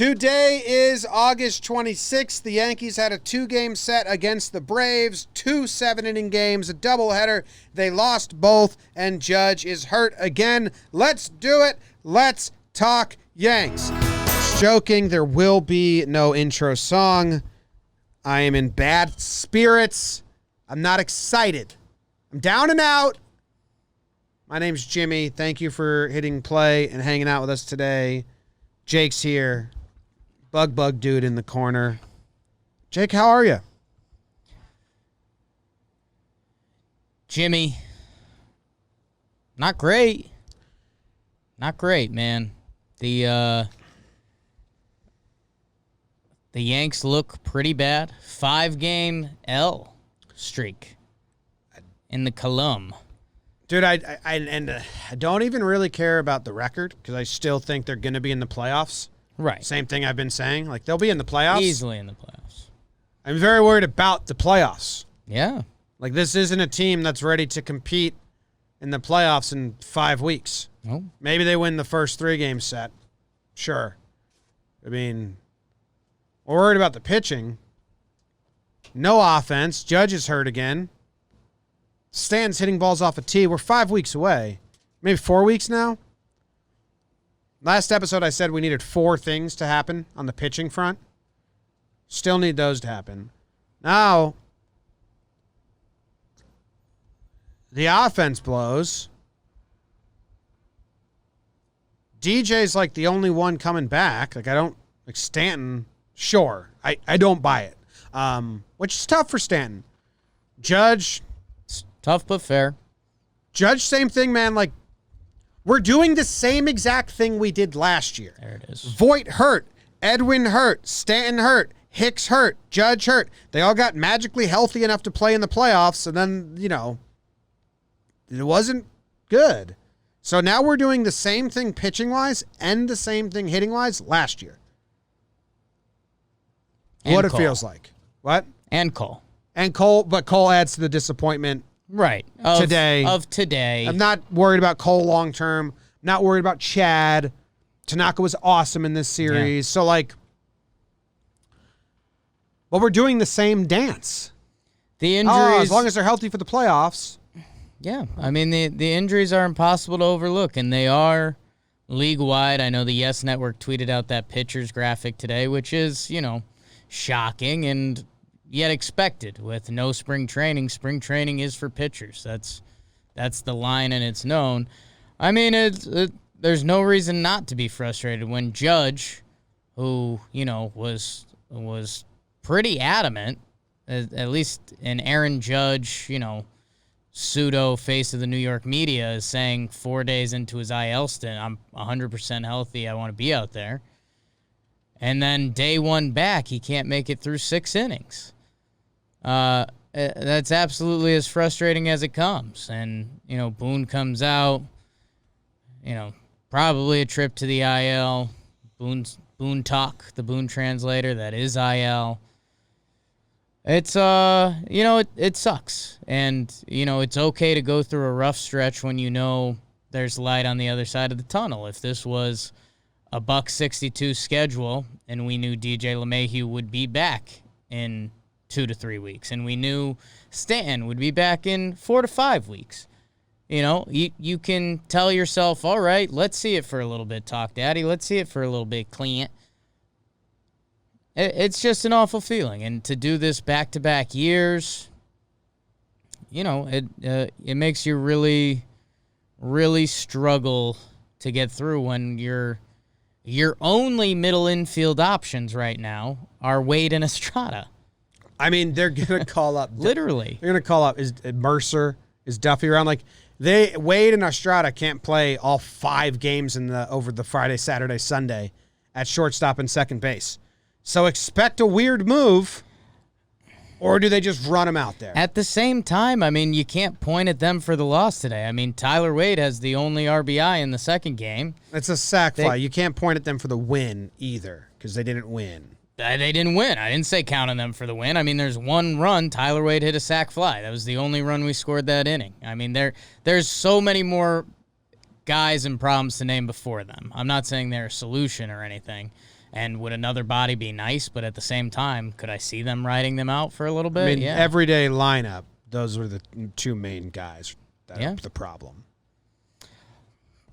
Today is August 26th. The Yankees had a 2-game set against the Braves, 2 7-inning games, a doubleheader. They lost both, and Judge is hurt again. Let's do it. Let's talk Yanks. Joking, there will be no intro song. I am in bad spirits. I'm not excited. I'm down and out. My name's Jimmy. Thank you for hitting play and hanging out with us today. Jake's here. Bug dude in the corner. Jake, how are you? Jimmy, not great. Not great, man. The Yanks look pretty bad. 5-game L streak in the column. Dude, I don't even really care about the record because I still think they're going to be in the playoffs. Right. Same thing I've been saying. Like, they'll be in the playoffs. Easily in the playoffs. I'm very worried about the playoffs. Yeah. Like, this isn't a team that's ready to compete in the playoffs in 5 weeks. Oh. Maybe they win the first 3-game set. Sure. I mean, we're worried about the pitching. No offense. Judge is hurt again. Stan's hitting balls off a tee. We're 5 weeks away. Maybe 4 weeks now? Last episode I said we needed 4 things to happen on the pitching front. Still need those to happen. Now, the offense blows. DJ's like the only one coming back. Like, Stanton, sure. I don't buy it. Which is tough for Stanton. Judge, It's tough but fair. Judge, same thing, man. Like, we're doing the same exact thing we did last year. There it is. Voit hurt. Edwin hurt. Stanton hurt. Hicks hurt. Judge hurt. They all got magically healthy enough to play in the playoffs, and then, it wasn't good. So now we're doing the same thing pitching-wise and the same thing hitting-wise last year. And what Cole. it feels like. What? And Cole. And Cole, but Cole adds to the disappointment. Right. Today. I'm I'm not worried about Cole long term. Not worried about Chad. Tanaka was awesome in this series. Yeah. So, but we're doing the same dance. The injuries. As long as they're healthy for the playoffs. Yeah. I mean, the injuries are impossible to overlook, and they are league-wide. I know the Yes Network tweeted out that pitchers graphic today, which is, shocking and yet expected. With no spring training is for pitchers. That's the line, and it's known. I mean, there's no reason not to be frustrated when Judge, who was pretty adamant, at least an Aaron Judge, pseudo face of the New York media, is saying 4 days into his IL stint, I'm 100% healthy. I want to be out there. And then day one back, he can't make it through 6 innings. That's absolutely as frustrating as it comes. And, Boone comes out, probably a trip to the IL. Boone talk, the Boone translator, that is IL. It's, it sucks. And, it's okay to go through a rough stretch when there's light on the other side of the tunnel. If this was a $162 schedule and we knew DJ LeMahieu would be back in 2 to 3 weeks, and we knew Stanton would be back in 4 to 5 weeks. You can tell yourself, all right, let's see it for a little bit, Talk Daddy. Let's see it for a little bit, Clint. It's just an awful feeling. And to do this back-to-back years, it makes you really, really struggle to get through when your only middle infield options right now are Wade and Estrada. I mean, they're going to call up. Literally. They're going to call up. Is Mercer? Is Duffy around? Wade and Estrada can't play all 5 games over the Friday, Saturday, Sunday at shortstop and second base. So expect a weird move, or do they just run them out there? At the same time, I mean, you can't point at them for the loss today. I mean, Tyler Wade has the only RBI in the second game. It's a sac fly. You can't point at them for the win either because they didn't win. They didn't win. I didn't say count on them for the win. I mean, there's one run. Tyler Wade hit a sac fly. That was the only run we scored that inning. I mean, there's so many more guys and problems to name before them. I'm not saying they're a solution or anything. And would another body be nice? But at the same time, could I see them riding them out for a little bit? I mean, yeah. everyday lineup, those were the two main guys that are the problem.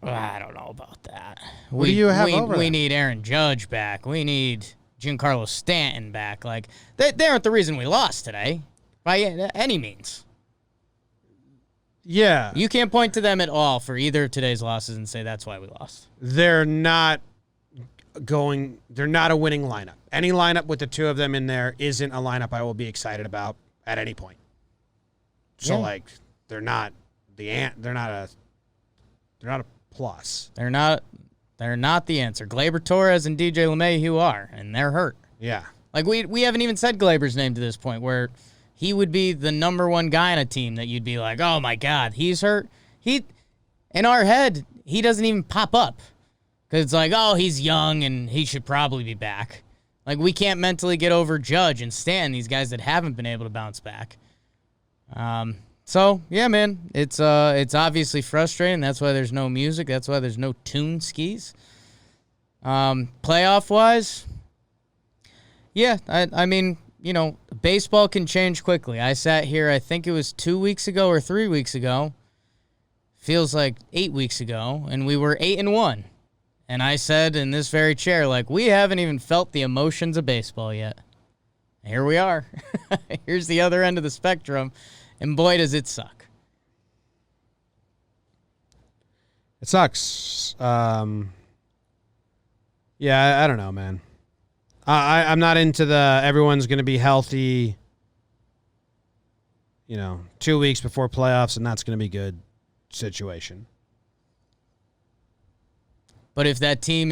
Well, I don't know about that. What do you have over We there? need Aaron Judge back. We need Giancarlo Stanton back. Like, they aren't the reason we lost today by any means. Yeah. You can't point to them at all for either of today's losses and say that's why we lost. They're not a winning lineup. Any lineup with the two of them in there isn't a lineup I will be excited about at any point. So they're not a plus. They're not the answer. Gleyber Torres and DJ LeMahieu are, and they're hurt. Yeah. Like we haven't even said Gleyber's name to this point where he would be the number one guy on a team that you'd be like, "Oh my God, he's hurt." In our head, he doesn't even pop up. Because it's like, oh, he's young and he should probably be back. Like, we can't mentally get over Judge and Stan, these guys that haven't been able to bounce back. So, yeah, man, it's obviously frustrating. That's why there's no music. That's why there's no tune skis. Playoff-wise, yeah, I mean, you know, baseball can change quickly. I sat here, I think it was 2 weeks ago or 3 weeks ago. Feels like 8 weeks ago, and we were 8-1. And I said in this very chair, like, we haven't even felt the emotions of baseball yet. Here we are. Here's the other end of the spectrum. And boy, does it suck. It sucks. Yeah, I don't know, man. I'm not into the everyone's going to be healthy, 2 weeks before playoffs, and that's going to be good situation. But if that team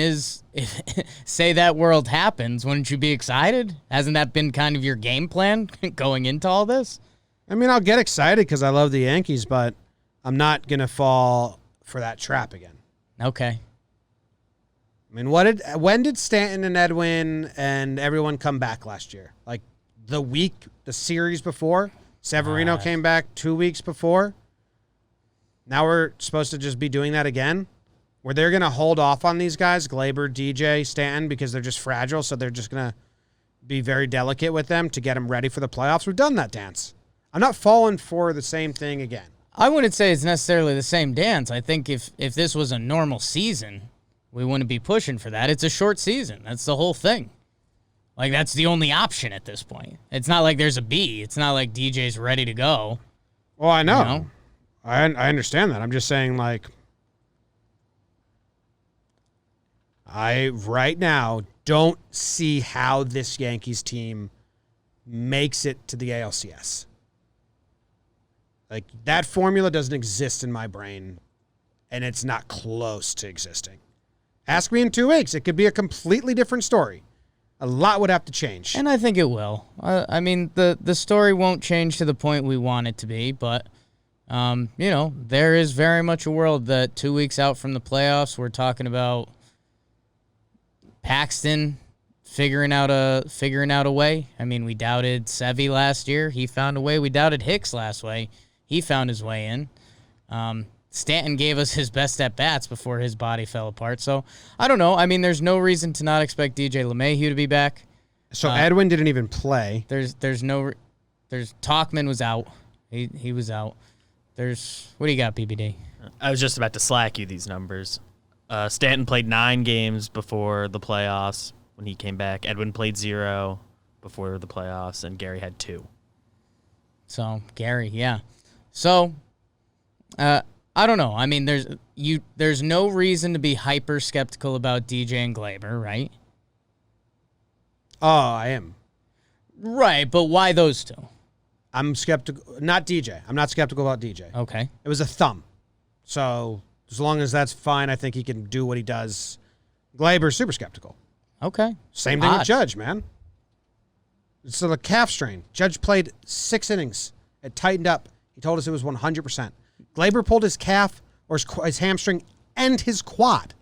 say that world happens, wouldn't you be excited? Hasn't that been kind of your game plan going into all this? I mean, I'll get excited because I love the Yankees, but I'm not going to fall for that trap again. Okay. I mean, when did Stanton and Edwin and everyone come back last year? Like the series before? Severino came back 2 weeks before? Now we're supposed to just be doing that again? Where they're going to hold off on these guys, Gleyber, DJ, Stanton, because they're just fragile, so they're just going to be very delicate with them to get them ready for the playoffs. We've done that dance. I'm not falling for the same thing again. I wouldn't say it's necessarily the same dance. I think if this was a normal season, we wouldn't be pushing for that. It's a short season. That's the whole thing. Like, that's the only option at this point. It's not like there's a B. It's not like DJ's ready to go. Well, I know. You know? I understand that. I'm just saying, like, I right now don't see how this Yankees team makes it to the ALCS. Like, that formula doesn't exist in my brain, and it's not close to existing. Ask me in 2 weeks. It could be a completely different story. A lot would have to change. And I think it will. I mean, the story won't change to the point we want it to be, but, there is very much a world that 2 weeks out from the playoffs, we're talking about Paxton figuring out a way. I mean, we doubted Sevy last year. He found a way. We doubted Hicks last way. He found his way in. Stanton gave us his best at-bats before his body fell apart. So, I don't know. I mean, there's no reason to not expect DJ LeMahieu to be back. So Edwin didn't even play. There's Talkman was out. He was out. What do you got, PBD? I was just about to slack you these numbers. Stanton played 9 games before the playoffs when he came back. Edwin played 0 before the playoffs, and Gary had 2. So, Gary, yeah. So, I don't know. I mean, there's no reason to be hyper skeptical about DJ and Gleyber, right? Oh, I am. Right, but why those two? I'm skeptical. Not DJ. I'm not skeptical about DJ. Okay. It was a thumb. So, as long as that's fine, I think he can do what he does. Gleyber's super skeptical. Okay. Same thing with Judge, man. It's a calf strain. Judge played 6 innings. It tightened up. He told us it was 100%. Gleyber pulled his calf or his hamstring and his quad.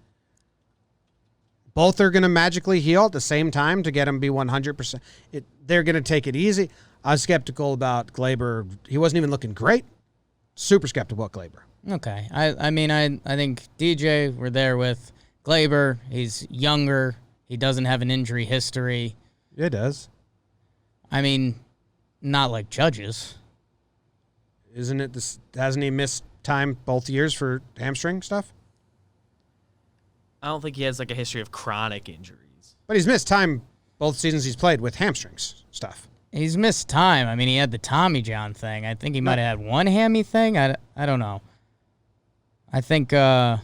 Both are going to magically heal at the same time to get him to be 100%. They're going to take it easy. I was skeptical about Gleyber. He wasn't even looking great. Super skeptical about Gleyber. Okay. I mean, I think DJ we're there with. Gleyber, he's younger. He doesn't have an injury history. It does. I mean, not like Judge's. Isn't it this? Hasn't he missed time both years for hamstring stuff? I don't think he has like a history of chronic injuries. But he's missed time both seasons he's played with hamstrings stuff. He's missed time. I mean, he had the Tommy John thing. I think he might have had one hammy thing. I don't know. I think, can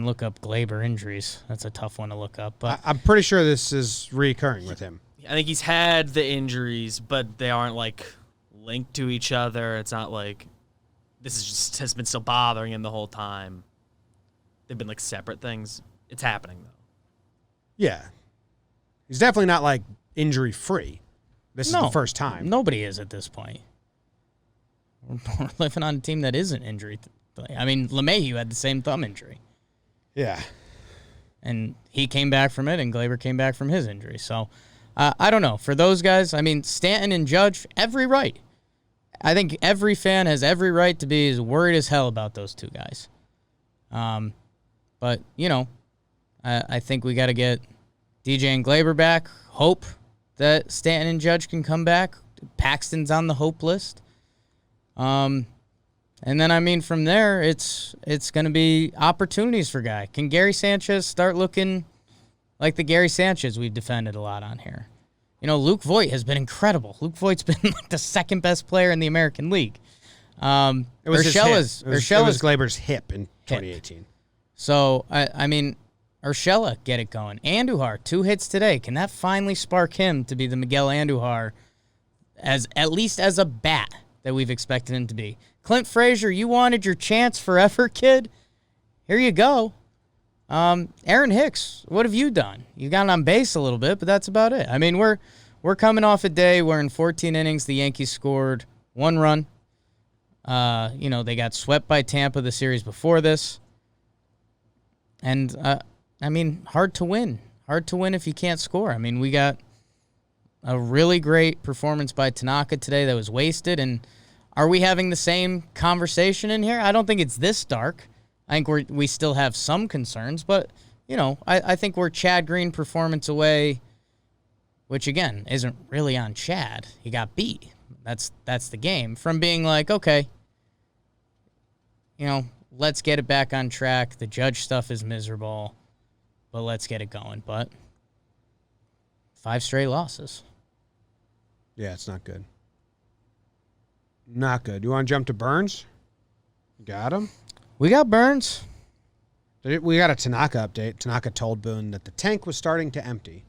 look up Glaber injuries. That's a tough one to look up. But I'm pretty sure this is reoccurring with him. I think he's had the injuries, but they aren't like linked to each other. It's not like this is just has been still bothering him the whole time. They've been like separate things. It's happening though. Yeah. He's definitely not like injury free. This is the first time. Nobody is at this point. We're living on a team that isn't injury. I mean, LeMahieu had the same thumb injury. Yeah. And he came back from it, and Glaber came back from his injury. So, I don't know. For those guys, I mean, Stanton and Judge, every right. I think every fan has every right to be as worried as hell about those two guys. But, I think we got to get DJ and Glaber back. Hope that Stanton and Judge can come back. Paxton's on the hope list. And then, from there, it's going to be opportunities for Guy. Can Gary Sanchez start looking like the Gary Sanchez we've defended a lot on here? Luke Voit has been incredible. Luke Voit's been like the second best player in the American League. It was Urshela's Glaber's hip in 2018. So, Urshela, get it going. Andujar, 2 hits today. Can that finally spark him to be the Miguel Andujar, at least as a bat, that we've expected him to be? Clint Frazier, you wanted your chance forever, kid. Here you go. Aaron Hicks, what have you done? You got on base a little bit, but that's about it. I mean, we're coming off a day where in 14 innings the Yankees scored 1 run. They got swept by Tampa the series before this. And, hard to win. Hard to win if you can't score. We got a really great performance by Tanaka today that was wasted. And are we having the same conversation in here? I don't think it's this dark. I think we still have some concerns. But, I think we're Chad Green performance away, which, again, isn't really on Chad. He got beat. That's the game. From being like, okay, let's get it back on track. The Judge stuff is miserable, but let's get it going. But 5 straight losses. Yeah, it's not good. Not good. You want to jump to Burns? Got him? We got Burns. We got a Tanaka update. Tanaka told Boone that the tank was starting to empty.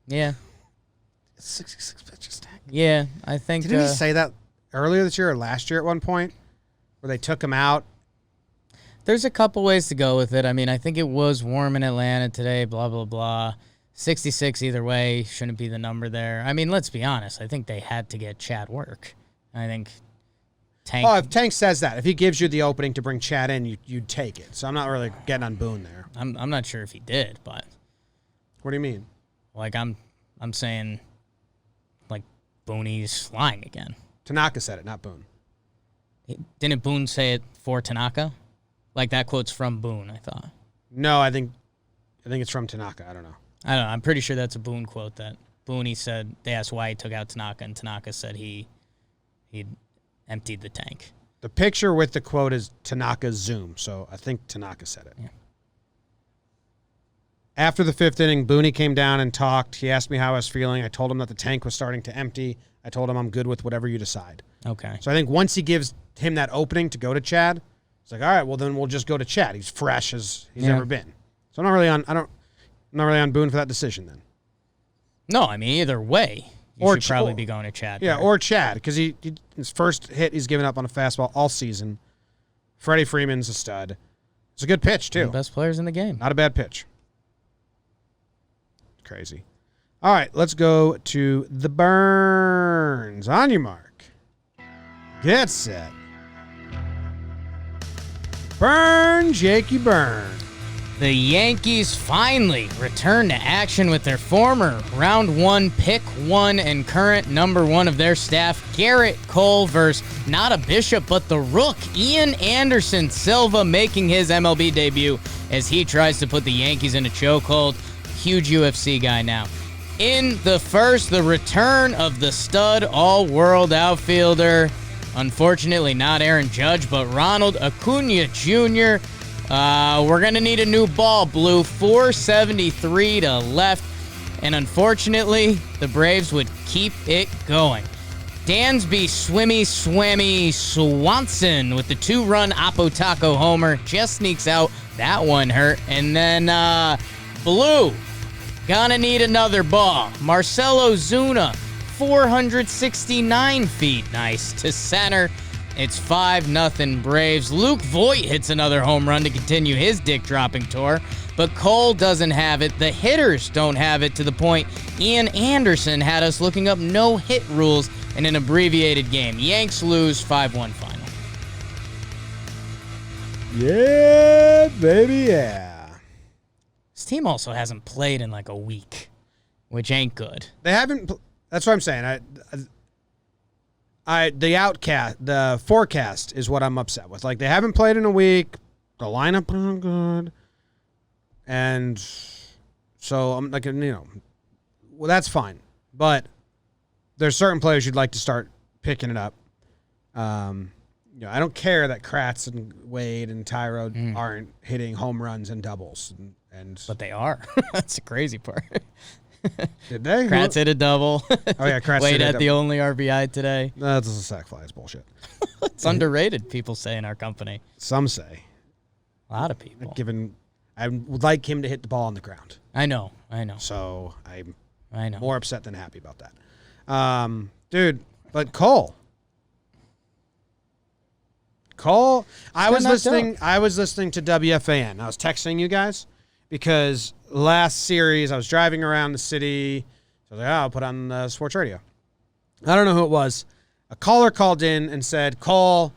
Yeah. 66 pitches tank. Yeah, I think. Didn't he say that earlier this year or last year at one point? Where they took him out? There's a couple ways to go with it. I think it was warm in Atlanta today, blah, blah, blah. 66 either way shouldn't be the number there. Let's be honest. I think they had to get Chad work. I think Tank. Oh, if Tank says that, if he gives you the opening to bring Chad in, you'd take it. So I'm not really getting on Boone there. I'm not sure if he did, but. What do you mean? Like, I'm saying, like, Boone's lying again. Tanaka said it, not Boone. Didn't Boone say it for Tanaka? Like, that quote's from Boone, I thought. No, I think it's from Tanaka. I don't know. I'm pretty sure that's a Boone quote that Boone said. They asked why he took out Tanaka, and Tanaka said he'd emptied the tank. The picture with the quote is Tanaka's Zoom, so I think Tanaka said it. Yeah. After the 5th inning, Booney came down and talked. He asked me how I was feeling. I told him that the tank was starting to empty. I told him I'm good with whatever you decide. Okay. So I think once he gives him that opening to go to Chad, it's like, all right, well then we'll just go to Chad. He's fresh as he's ever been. So I'm not really on Boone for that decision then. No, either way, you should probably be going to Chad. Yeah, there. or Chad, because his first hit he's given up on a fastball all season. Freddie Freeman's a stud. It's a good pitch too. One of the best players in the game. Not a bad pitch. Crazy. All right, let's go to the Burns. On your mark. Get set. Burn, Jakey, burn. The Yankees finally return to action with their former round 1 pick 1 and current number 1 of their staff, Gerrit Cole, versus not a Bishop but the Rook, Ian Anderson Silva, making his MLB debut as he tries to put the Yankees in a chokehold. Huge UFC guy now. In the first, the return of the stud all-world outfielder. Unfortunately, not Aaron Judge, but Ronald Acuna Jr. We're going to need a new ball, Blue. 473 to left. And unfortunately, the Braves would keep it going. Dansby Swimmy Swanson with the 2-run Apotaco homer. Just sneaks out. That one hurt. And then Blue, gonna need another ball. Marcelo Zuna, 469 feet. Nice to center. It's 5-0 Braves. Luke Voit hits another home run to continue his dick-dropping tour, but Cole doesn't have it. The hitters don't have it, to the point Ian Anderson had us looking up no-hit rules in an abbreviated game. Yanks lose 5-1 final. Yeah, baby, yeah. This team also hasn't played in like a week, which ain't good. They haven't. That's what I'm saying. The forecast is what I'm upset with. Like, they haven't played in a week. The lineup isn't good. And so I'm like, well, that's fine. But there's certain players you'd like to start picking it up. I don't care that Kratz and Wade and Tyro aren't hitting home runs and doubles. But they are. That's the crazy part. Did they? Kratz hit a double. Oh, yeah, Kratz Wade hit a had double. the only RBI today. That's a sack fly. It's bullshit. It's underrated, people say in our company. Some say. A lot of people. I would like him to hit the ball on the ground. I know. So I'm I know. more upset than happy about that. Dude, but Cole, I was listening to WFAN. I was texting you guys because last series I was driving around the city. So I was like, I'll put on the sports radio. I don't know who it was. A caller called in and said, Cole,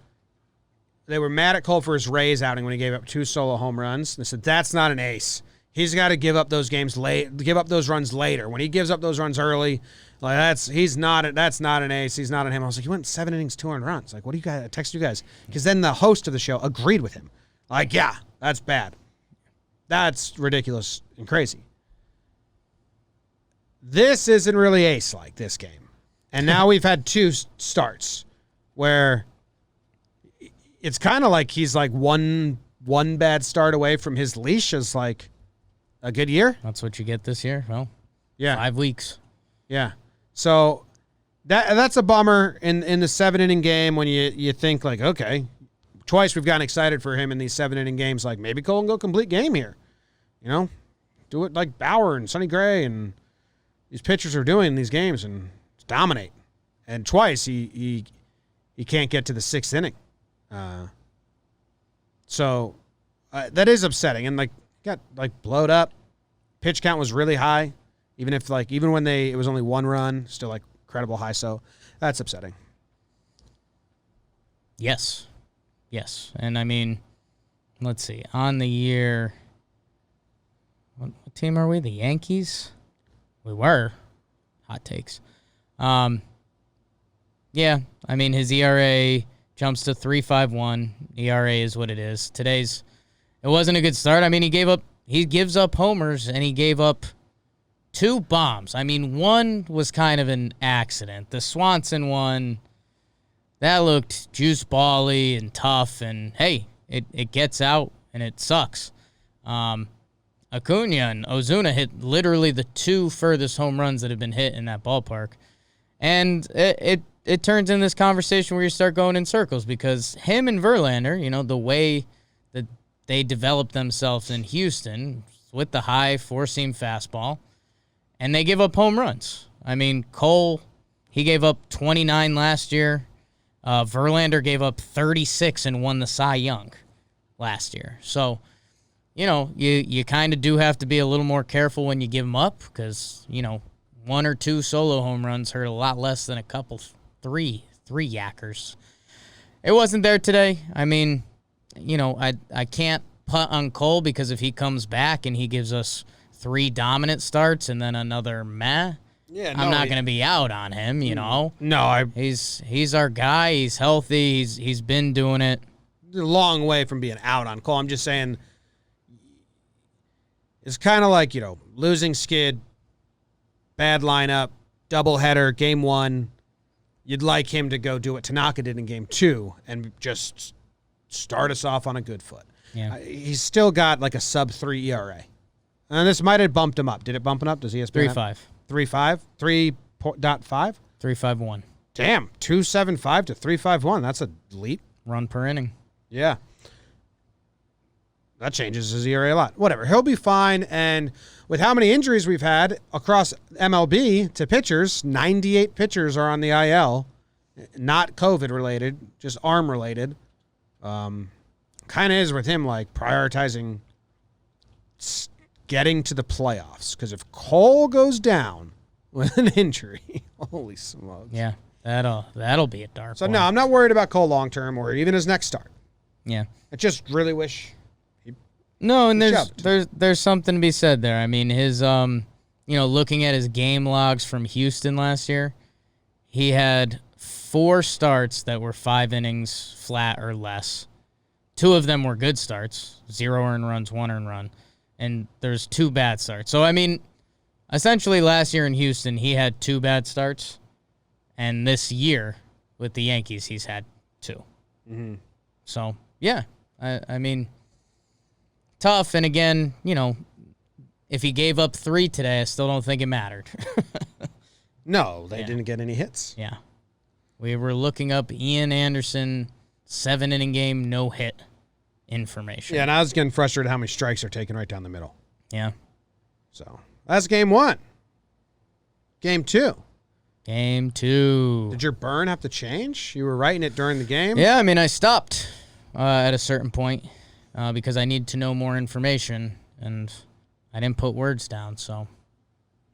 they were mad at Cole for his Rays outing when he gave up 2 solo home runs. They said, that's not an ace. He's got to give up those games late, give up those runs later. When he gives up those runs early, like that's not an ace. He's not on him. I was like, he went 7 innings, 2 earned runs. Like, what do you guys? I text you guys because then the host of the show agreed with him. Like, yeah, that's bad. That's ridiculous and crazy. This isn't really ace-like, this game. And now we've had 2 starts where it's kind of like he's like one bad start away from his leash is like a good year. That's what you get this year. Well, yeah, 5 weeks. Yeah. So that's a bummer in the 7-inning game when you think like, okay, twice we've gotten excited for him in these 7-inning games. Like maybe Cole can go complete game here. Do it like Bauer and Sonny Gray and these pitchers are doing in these games and dominate. And twice he can't get to the 6th inning. So that is upsetting. And like got like blowed up. Pitch count was really high. Even when it was only 1 run, still like incredible high. So that's upsetting. Yes. And I mean, let's see. On the year, what team are we? The Yankees? We were. Hot takes. Yeah, I mean, his ERA jumps to 3.51. ERA is what it is. It wasn't a good start. I mean, he gives up homers, and he gave up 2 bombs. I mean, one was kind of an accident. The Swanson one, that looked juice bally and tough, and hey, it gets out, and it sucks. Acuna and Ozuna hit literally the 2 furthest home runs that have been hit in that ballpark. And it turns in this conversation where you start going in circles because him and Verlander, the way that they developed themselves in Houston with the high 4-seam fastball, and they give up home runs. I mean, Cole, he gave up 29 last year. Verlander gave up 36 and won the Cy Young last year. So, you kind of do have to be a little more careful when you give them up because, 1 or 2 solo home runs hurt a lot less than a couple, 3 yackers. It wasn't there today. I mean, I can't punt on Cole because if he comes back and he gives us 3 dominant starts and then another meh, I'm not going to be out on him, you know. No, he's our guy. He's healthy. He's been doing it. A long way from being out on Cole. I'm just saying it's kind of like, losing skid, bad lineup, doubleheader, game 1. You'd like him to go do what Tanaka did in game 2 and just start us off on a good foot. Yeah. He's still got like a sub-3 ERA. And this might have bumped him up. Did it bump him up? Does ESPN 3.5. 3.5? 3.5? 3.51. Damn, 2.75 to 3.51. That's a leap. Run per inning. Yeah. That changes his ERA a lot. Whatever. He'll be fine. And with how many injuries we've had across MLB to pitchers, 98 pitchers are on the IL. Not COVID related, just arm related. Kind of is with him like prioritizing getting to the playoffs. Because if Cole goes down with an injury, holy smokes. Yeah, that'll be a dark So one. no, I'm not worried about Cole long term or even his next start. Yeah. I just really wish No, and jumped. there's something to be said there. I mean, his looking at his game logs from Houston last year, he had 4 starts that were 5 innings flat or less. 2 of them were good starts, 0 earned runs, 1 earned run, and there's 2 bad starts. So I mean, essentially last year in Houston, he had 2 bad starts, and this year with the Yankees, he's had 2. Mm-hmm. So yeah, I mean. Tough, and again, if he gave up 3 today, I still don't think it mattered. No, they didn't get any hits. Yeah. We were looking up Ian Anderson 7-inning game, no hit information. Yeah, and I was getting frustrated how many strikes are taken right down the middle. Yeah. So that's game 1. Game 2. Game 2. Did your burn have to change? You were writing it during the game? Yeah, I mean, I stopped at a certain point because I need to know more information, and I didn't put words down, so.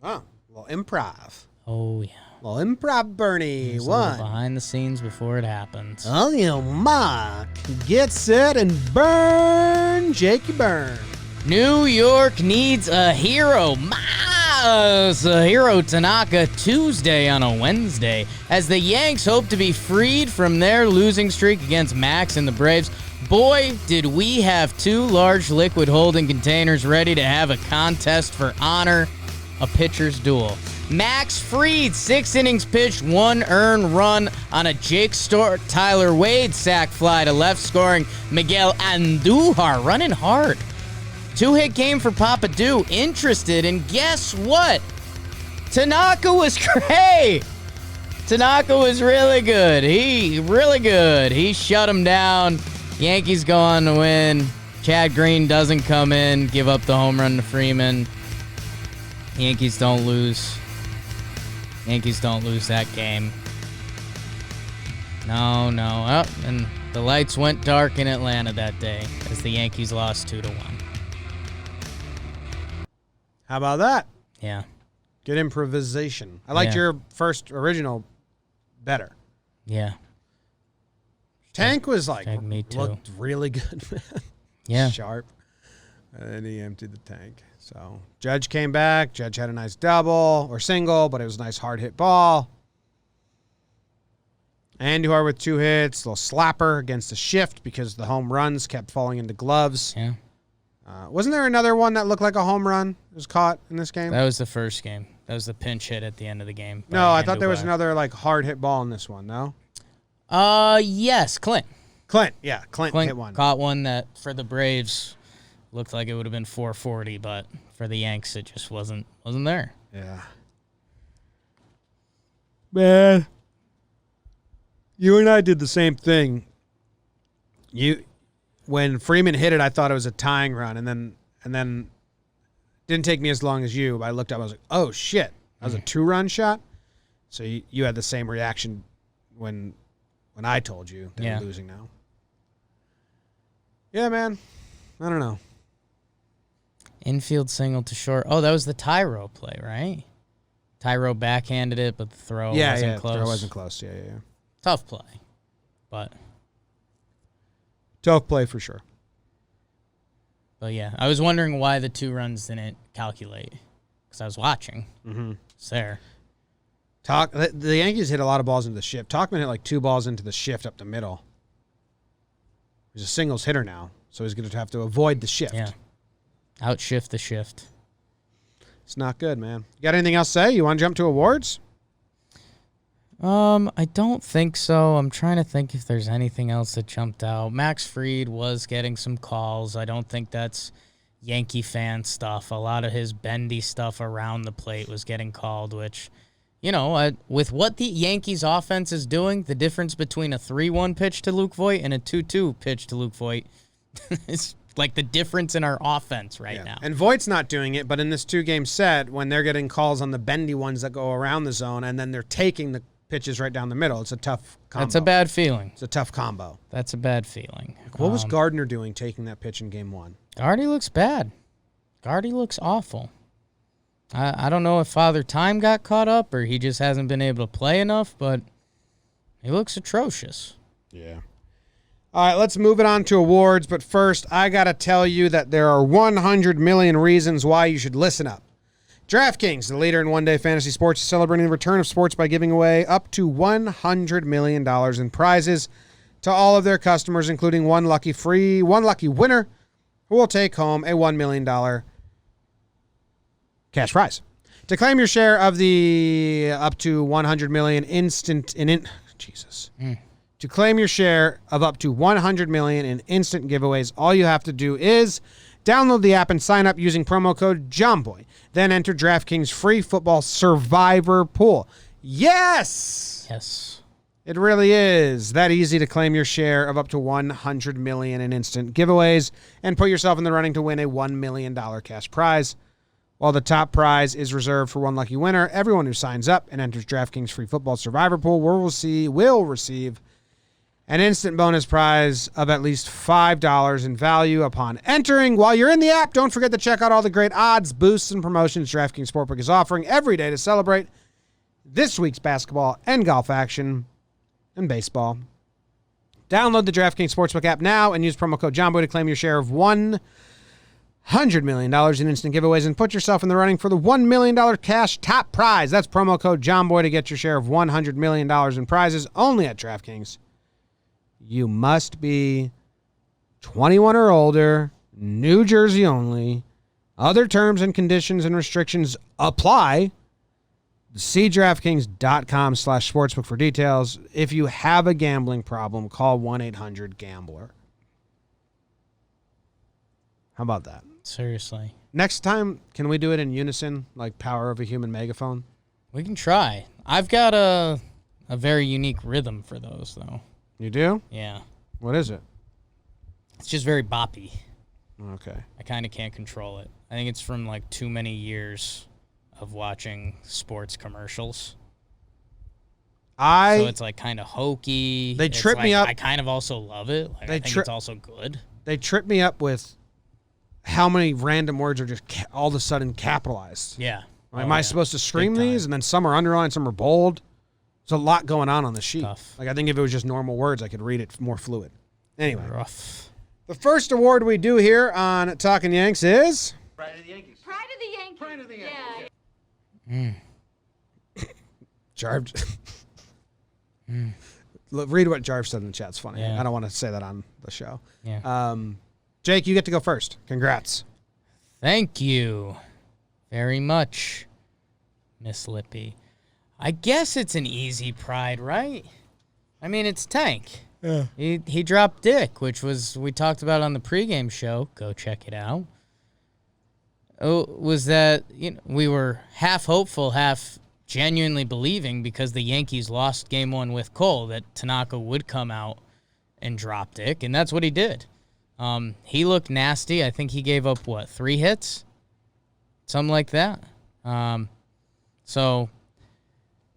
Oh, well, improv. Oh, yeah. Well, improv Bernie There's a little won. behind the scenes before it happens. On your mark, get set, and burn, Jakey burn. New York needs a hero. Masahiro Tanaka Tuesday on a Wednesday as the Yanks hope to be freed from their losing streak against Max and the Braves. Boy, did we have 2 large liquid holding containers ready to have a contest for honor, a pitcher's duel. Max Fried, 6 innings pitched, 1 earned run on a Jake Tyler Wade sac fly to left, scoring Miguel Andujar running hard. 2-hit game for Papadou, interested, and guess what? Tanaka was great. Tanaka was really good. He shut him down. Yankees go on to win. Chad Green doesn't come in, give up the home run to Freeman. Yankees don't lose. Yankees don't lose that game. No. Oh, and the lights went dark in Atlanta that day as the Yankees lost 2-1. How about that? Yeah. Good improvisation. I liked your first original better. Yeah. Tank was like, Me too. looked really good, man. Yeah. Sharp. And then he emptied the tank. So Judge came back. Judge had a nice double or single, but it was a nice hard hit ball. Andujar with 2 hits, little slapper against the shift because the home runs kept falling into gloves. Yeah. Wasn't there another one that looked like a home run that was caught in this game? That was the first game. That was the pinch hit at the end of the game. No, I thought there was another like hard hit ball in this one. No. Yes, Clint. Clint hit one. Caught one that for the Braves looked like it would have been 440, but for the Yanks it just wasn't there. Yeah. Man, you and I did the same thing. When Freeman hit it, I thought it was a tying run, and then didn't take me as long as you. But I looked up, I was like, oh shit, that was a 2-run shot. So you had the same reaction when I told you they're losing now. Yeah, man. I don't know. Infield single to short. Oh, that was the Tyro play, right? Tyro backhanded it, but the throw wasn't close. Throw wasn't close. Yeah. Tough play, but Tough play for sure. But yeah, I was wondering why the 2 runs didn't calculate because I was watching. Mm-hmm. It's there. The Yankees hit a lot of balls into the shift. Talkman hit like 2 balls into the shift up the middle. He's a singles hitter now, so he's going to have to avoid the shift. Yeah. Outshift the shift. It's not good, man. You got anything else to say? You want to jump to awards? I don't think so. I'm trying to think if there's anything else that jumped out. Max Fried was getting some calls. I don't think that's Yankee fan stuff. A lot of his bendy stuff around the plate was getting called, which, with what the Yankees offense is doing, the difference between a 3-1 pitch to Luke Voit and a 2-2 pitch to Luke Voit is like the difference in our offense now. And Voigt's not doing it, but in this 2-game set, when they're getting calls on the bendy ones that go around the zone and then they're taking the pitches right down the middle, it's a tough combo. That's a bad feeling. It's a tough combo. That's a bad feeling. What was Gardner doing taking that pitch in game 1? Gardy looks bad. Gardy looks awful. I don't know if Father Time got caught up or he just hasn't been able to play enough, but he looks atrocious. Yeah. All right, let's move it on to awards. But first, I got to tell you that there are 100 million reasons why you should listen up. DraftKings, the leader in one-day fantasy sports, is celebrating the return of sports by giving away up to $100 million in prizes to all of their customers, including one lucky winner who will take home a $1 million cash prize. To claim your share of the up to $100 million To claim your share of up to $100 million in instant giveaways, all you have to do is download the app and sign up using promo code JOMBOY. Then enter DraftKings free football survivor pool. Yes! Yes. It really is that easy to claim your share of up to $100 million in instant giveaways and put yourself in the running to win a $1 million cash prize. While the top prize is reserved for one lucky winner, everyone who signs up and enters DraftKings free football survivor pool will receive an instant bonus prize of at least $5 in value upon entering. While you're in the app, don't forget to check out all the great odds, boosts, and promotions DraftKings Sportsbook is offering every day to celebrate this week's basketball and golf action and baseball. Download the DraftKings Sportsbook app now and use promo code JOMBOY to claim your share of $100 million in instant giveaways and put yourself in the running for the $1 million cash top prize. That's promo code JOMBOY to get your share of $100 million in prizes only at DraftKings. You must be 21 or older, New Jersey only. Other terms and conditions and restrictions apply. See DraftKings.com/sportsbook for details. If you have a gambling problem, call 1-800-GAMBLER. How about that? Seriously. Next time, can we do it in unison, like Power of a Human Megaphone? We can try. I've got a very unique rhythm for those, though. You do? Yeah. What is it? It's just very boppy. Okay. I kind of can't control it. I think it's from like too many years of watching sports commercials. So it's like kind of hokey. They trip me up. I kind of also love it. Like, I think it's also good. They trip me up with how many random words are just all of a sudden capitalized. Yeah. Am I supposed to scream these? And then some are underlined, some are bold. There's a lot going on the sheet. Tough. Like, I think if it was just normal words, I could read it more fluid. Anyway. Rough. The first award we do here on Talkin' Yanks is... Pride of the Yankees. Pride of the Yankees. Pride of the Yankees. Yeah. Jarv. Read what Jarv said in the chat. It's funny. Yeah. I don't want to say that on the show. Yeah. Jake, you get to go first. Congrats. Thank you very much, Miss Lippy. I guess it's an easy pride, right? I mean, it's Tank. Yeah. He dropped Dick, which we talked about on the pregame show. Go check it out. Was that we were half hopeful, half genuinely believing because the Yankees lost game 1 with Cole that Tanaka would come out and drop Dick, and that's what he did. He looked nasty. I think he gave up 3 hits, something like that. So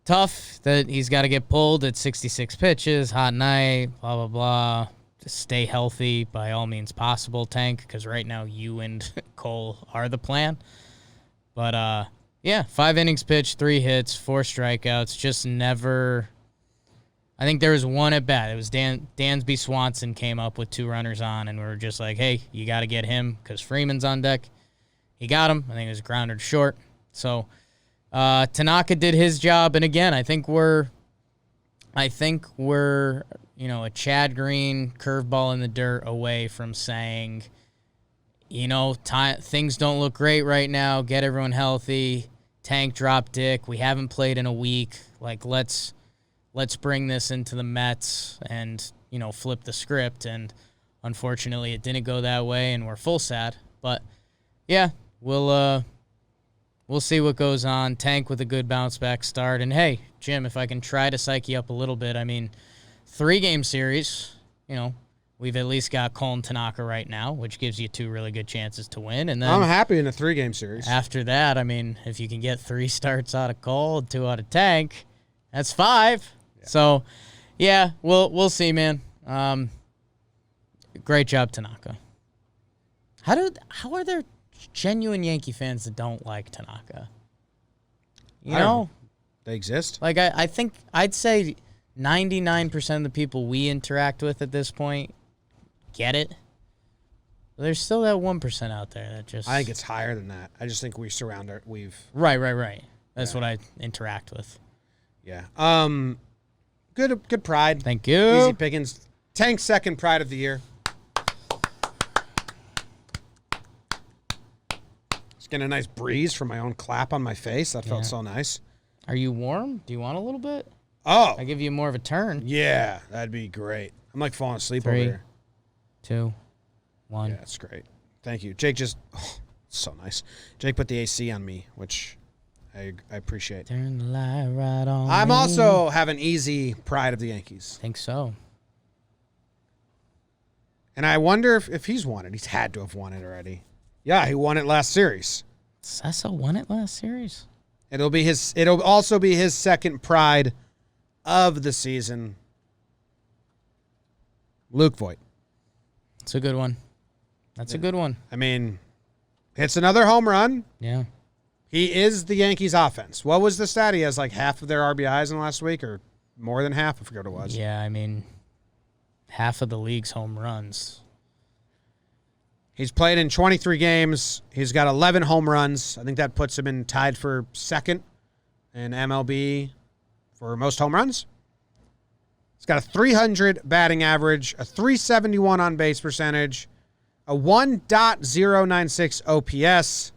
tough that he's got to get pulled at 66 pitches, hot night, blah, blah, blah. Just stay healthy by all means possible, Tank, because right now you and Cole are the plan. But, 5 innings pitched, 3 hits, 4 strikeouts, just never I think there was one at bat. It was Dansby Swanson came up with 2 runners on, and we were just like, hey, you got to get him because Freeman's on deck. He got him. I think it was grounded short. So Tanaka did his job, and again, I think we're a Chad Green curveball in the dirt away from saying, things don't look great right now. Get everyone healthy. Tank drop dick. We haven't played in a week. Like, let's bring this into the Mets and, flip the script. And unfortunately, it didn't go that way, and we're full sad. But, yeah, we'll see what goes on. Tank with a good bounce-back start. And, hey, Jim, if I can try to psych you up a little bit, 3-game series, we've at least got Cole and Tanaka right now, which gives you 2 really good chances to win. And then I'm happy in a 3-game series. After that, if you can get 3 starts out of Cole, 2 out of Tank, that's 5. Yeah. So, yeah, we'll see, man. Great job, Tanaka. How are there genuine Yankee fans that don't like Tanaka? They exist. Like, I think I'd say 99% of the people we interact with at this point get it. But there's still that 1% out there that just... I think it's higher than that. I just think we surround Right. That's what I interact with. Yeah. Good pride. Thank you. Easy pickings. Tank's second pride of the year. Just getting a nice breeze from my own clap on my face. That felt so nice. Are you warm? Do you want a little bit? Oh. I give you more of a turn. Yeah, that'd be great. I'm like falling asleep 3, over here. 2, 1. Yeah, that's great. Thank you. Jake so nice. Jake put the AC on me, which I appreciate. Turn the light right on. I'm also having easy pride of the Yankees. Think so. And I wonder if he's won it. He's had to have won it already. Yeah, he won it last series. Cessa won it last series. It'll also be his second pride of the season. Luke Voit. It's a good one. That's a good one. Hits another home run. Yeah. He is the Yankees offense. What was the stat? He has like half of their RBIs in the last week, or more than half. I forget what it was. Yeah, half of the league's home runs. He's played in 23 games. He's got 11 home runs. I think that puts him tied for second in MLB for most home runs. He's got a 300 batting average, a 371 on base percentage, a 1.096 OPS.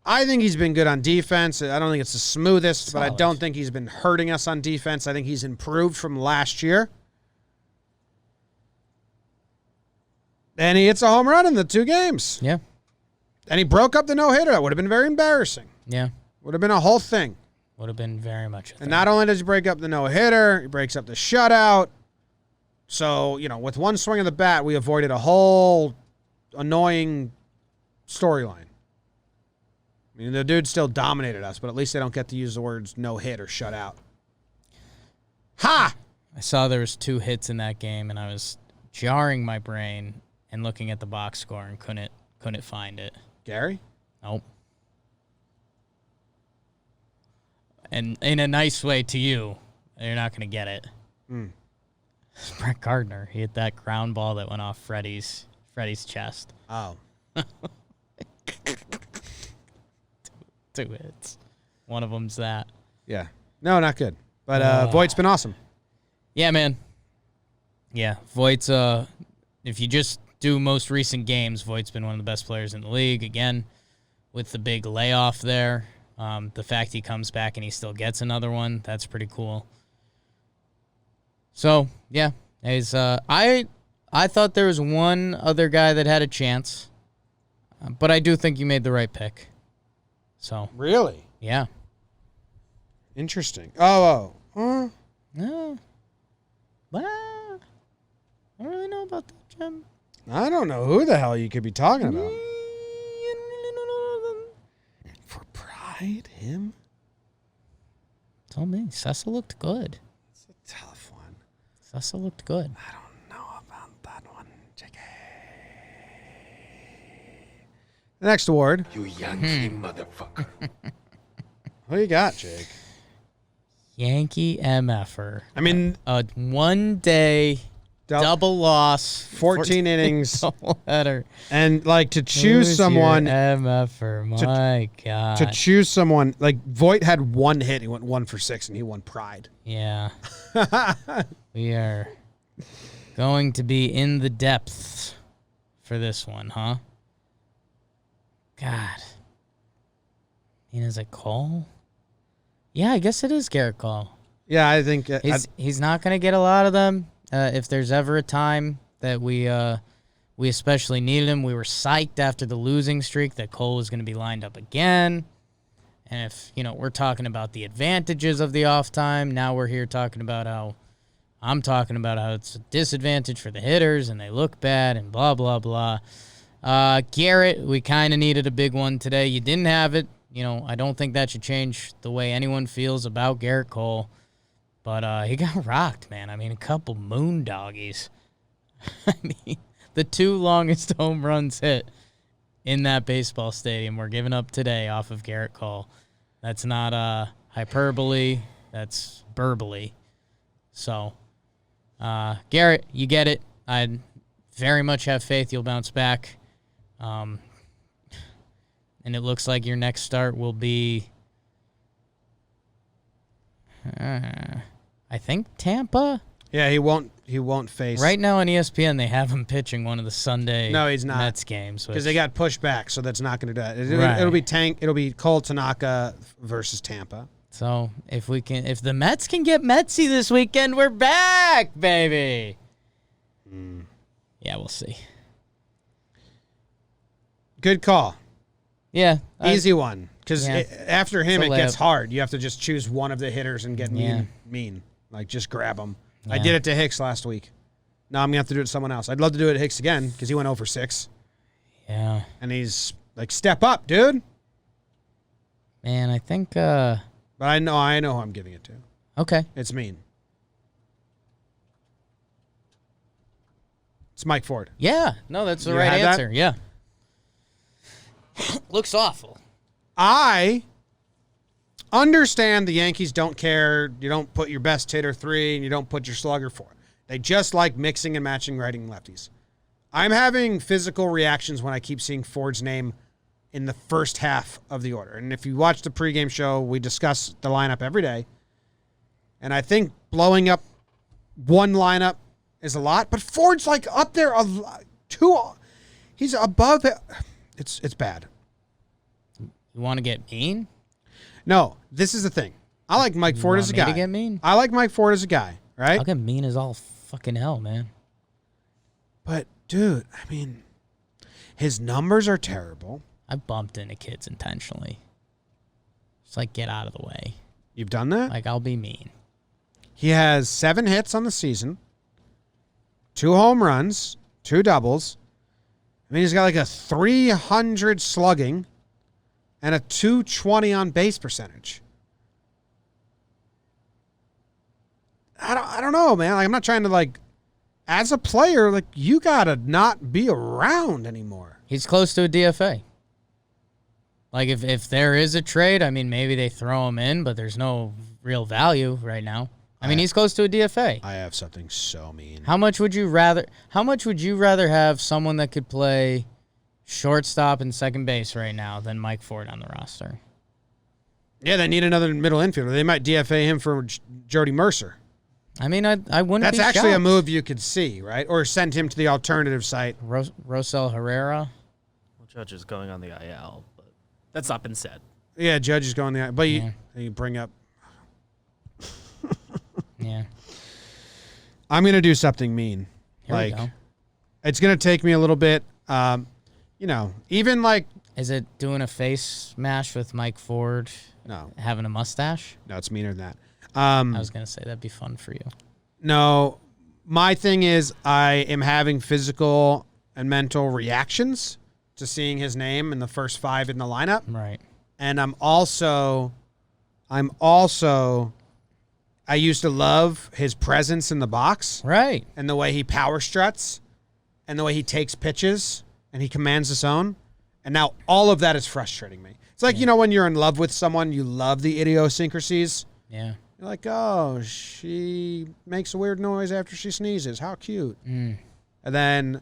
I think he's been good on defense. I don't think it's the smoothest, but I don't think he's been hurting us on defense. I think he's improved from last year. And he hits a home run in the 2 games. Yeah. And he broke up the no-hitter. That would have been very embarrassing. Yeah. Would have been a whole thing. Would have been very much a thing. And not only does he break up the no-hitter, he breaks up the shutout. So, with one swing of the bat, we avoided a whole annoying storyline. The dude still dominated us, but at least they don't get to use the words no-hit or shutout. Ha! I saw there was 2 hits in that game, and I was jarring my brain and looking at the box score and couldn't find it. Gary? Nope. And in a nice way to you, you're not going to get it. Brett Gardner, he hit that ground ball that went off Freddie's chest. Oh. 2 hits. One of them's that. Yeah. No, not good. But Voigt's been awesome. Yeah, man. Yeah, Voigt's, if you just do most recent games, Voigt's been one of the best players in the league. Again, with the big layoff there, the fact he comes back and he still gets another one, that's pretty cool. So, yeah, I thought there was one other guy that had a chance, but I do think you made the right pick. So Really? Yeah. Interesting. No. Well, I don't really know about that, Jim. I don't know who the hell you could be talking about. I don't really know. For pride, him? Tell me, Cessa looked good. It's a tough one. Cessa looked good. I don't know about that one, JK. The next award. You Yankee motherfucker. Who you got, Jake? Yankee MFer. I mean, a 1 day double loss, 14 innings, doubleheader. And like to choose someone, MFer, my God. To choose someone like Voit had 1 hit, he went 1 for 6, and he won pride. Yeah, we are going to be in the depths for this one, huh? God, is it Cole? Yeah, I guess it is Gerrit Cole. Yeah, I think he's not going to get a lot of them. If there's ever a time that we especially needed him, we were psyched after the losing streak that Cole was going to be lined up again. And if, we're talking about the advantages of the off time, now we're here talking about how it's a disadvantage for the hitters and they look bad and blah, blah, blah. Gerrit, we kind of needed a big one today. You didn't have it. I don't think that should change the way anyone feels about Gerrit Cole. But he got rocked, man. I mean, a couple moon doggies. I mean, the 2 longest home runs hit in that baseball stadium were given up today off of Gerrit Cole. That's not hyperbole. That's burbally. So, Gerrit, you get it. I very much have faith you'll bounce back. And it looks like your next start will be... I think Tampa. Yeah, he won't face. Right now on ESPN, they have him pitching one of the Sunday he's not. Mets games Because they got pushed back, so that's not going to do that. Right. It'll be Cole Tanaka versus Tampa. So if the Mets can get Metsy this weekend, we're back, baby. Yeah, we'll see. Good call. Yeah. Easy one. Because after him, it gets layup. hard. You have to just choose one of the hitters and get mean. Like, just grab them. Yeah. I did it to Hicks last week. Now I'm going to have to do it to someone else. I'd love to do it to Hicks again because he went 0 for 6. Yeah. And he's like, step up, dude. Man, I think... But I know who I'm giving it to. Okay. It's mean. It's Mike Ford. Yeah. No, that's the right answer. Yeah. Looks awful. I understand the Yankees don't care. You don't put your best hitter 3 and you don't put your slugger 4. They just like mixing and matching righting lefties. I'm having physical reactions when I keep seeing Ford's name in the first half of the order. And if you watch the pregame show, we discuss the lineup every day. And I think blowing up one lineup is a lot, but Ford's like up there a lot. He's above it. It's bad. You want to get mean? No, this is the thing. I like Mike Ford as a guy. To get mean? I like Mike Ford as a guy, right? I'll get mean as all fucking hell, man. But, dude, I mean, his numbers are terrible. I bumped into kids intentionally. Just like, get out of the way. You've done that? Like, I'll be mean. He has 7 hits on the season, 2 home runs, 2 doubles. I mean, he's got like a 300 slugging and a 220 on base percentage. I don't know, man. Like, I'm not trying to, like, as a player, like, you got to not be around anymore. He's close to a DFA. Like, if there is a trade, I mean, maybe they throw him in, but there's no real value right now. I mean, he's close to a DFA. I have something so mean. How much would you rather have someone that could play shortstop and second base right now than Mike Ford on the roster? Yeah, they need another middle infielder. They might DFA him for Jody Mercer. I mean, I wouldn't That's be actually shocked. a move you could see, right? Or send him to the alternative site. Rosell Herrera. Well, Judge is going on the IL, but that's not been said. Yeah, Judge is going there. But you bring up... Yeah. I'm going to do something mean. Here we go. It's going to take me a little bit. Even like... Is it doing a face mash with Mike Ford? No. Having a mustache? No, it's meaner than that. I was going to say that'd be fun for you. No, my thing is I am having physical and mental reactions to seeing his name in the first 5 in the lineup. Right. And I used to love his presence in the box. Right. And the way he power struts and the way he takes pitches and he commands his own. And now all of that is frustrating me. It's like, when you're in love with someone, you love the idiosyncrasies. Yeah. You're like, oh, she makes a weird noise after she sneezes. How cute. Mm. And then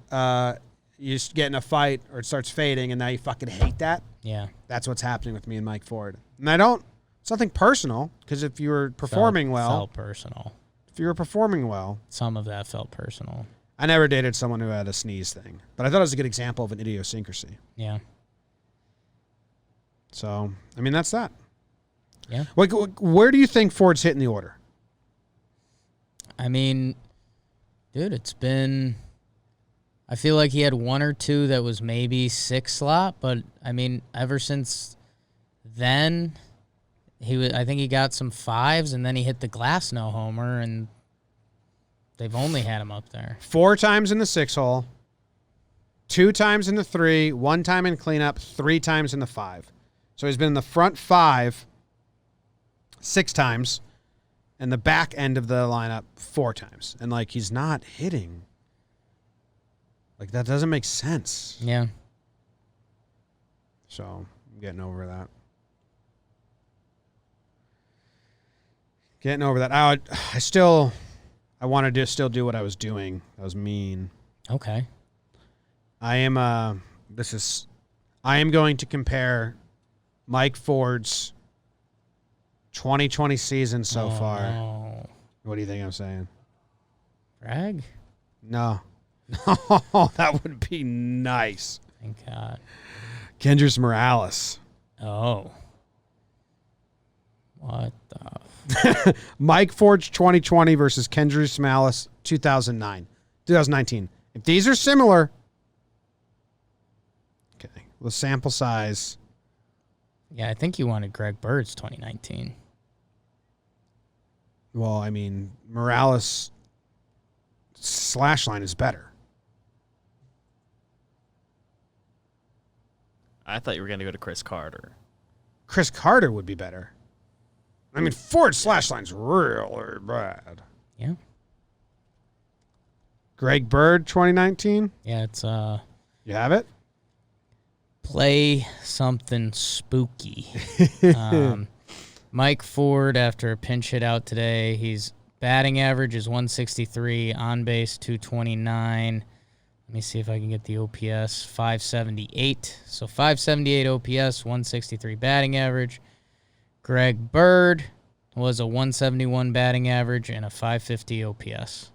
you just get in a fight or it starts fading, and now you fucking hate that. Yeah. That's what's happening with me and Mike Ford. And I don't, it's nothing personal, because if you were performing Felt personal. if you were performing well. Some of that felt personal. I never dated someone who had a sneeze thing, but I thought it was a good example of an idiosyncrasy. Yeah. So, I mean, that's that. Yeah. Where do you think Ford's hitting the order? I mean, dude, it's been... I feel like he had one or two that was maybe 6 slot, but, I mean, ever since then, I think he got some 5s, and then he hit the Glasnow homer, and they've only had him up there. 4 times in the 6 hole, 2 times in the 3, 1 time in cleanup, 3 times in the 5. So he's been in the front 5 6 times, and the back end of the lineup 4 times. And, like, he's not hitting. Like, that doesn't make sense. Yeah. So, I'm getting over that. I wanted to still do what I was doing. That was mean. Okay. I am going to compare Mike Ford's 2020 season so far. No. What do you think I'm saying? Brag? No. No, that would be nice. Thank God. Kendrys Morales. Oh. What the... Mike Ford's 2020 versus Kendrys Morales 2019. If these are similar, okay, the sample size. Yeah, I think you wanted Greg Bird's 2019. Well, I mean, Morales' slash line is better. I thought you were going to go to Chris Carter. Chris Carter would be better. I mean, Ford's slash line's really bad. Yeah. Greg Bird, 2019. Yeah, it's You have it? play something spooky. Mike Ford, after a pinch hit out today, he's batting average is 163, on base 229. Let me see if I can get the OPS, 578. So 578 OPS, 163 batting average. Greg Bird was a 171 batting average and a 550 OPS.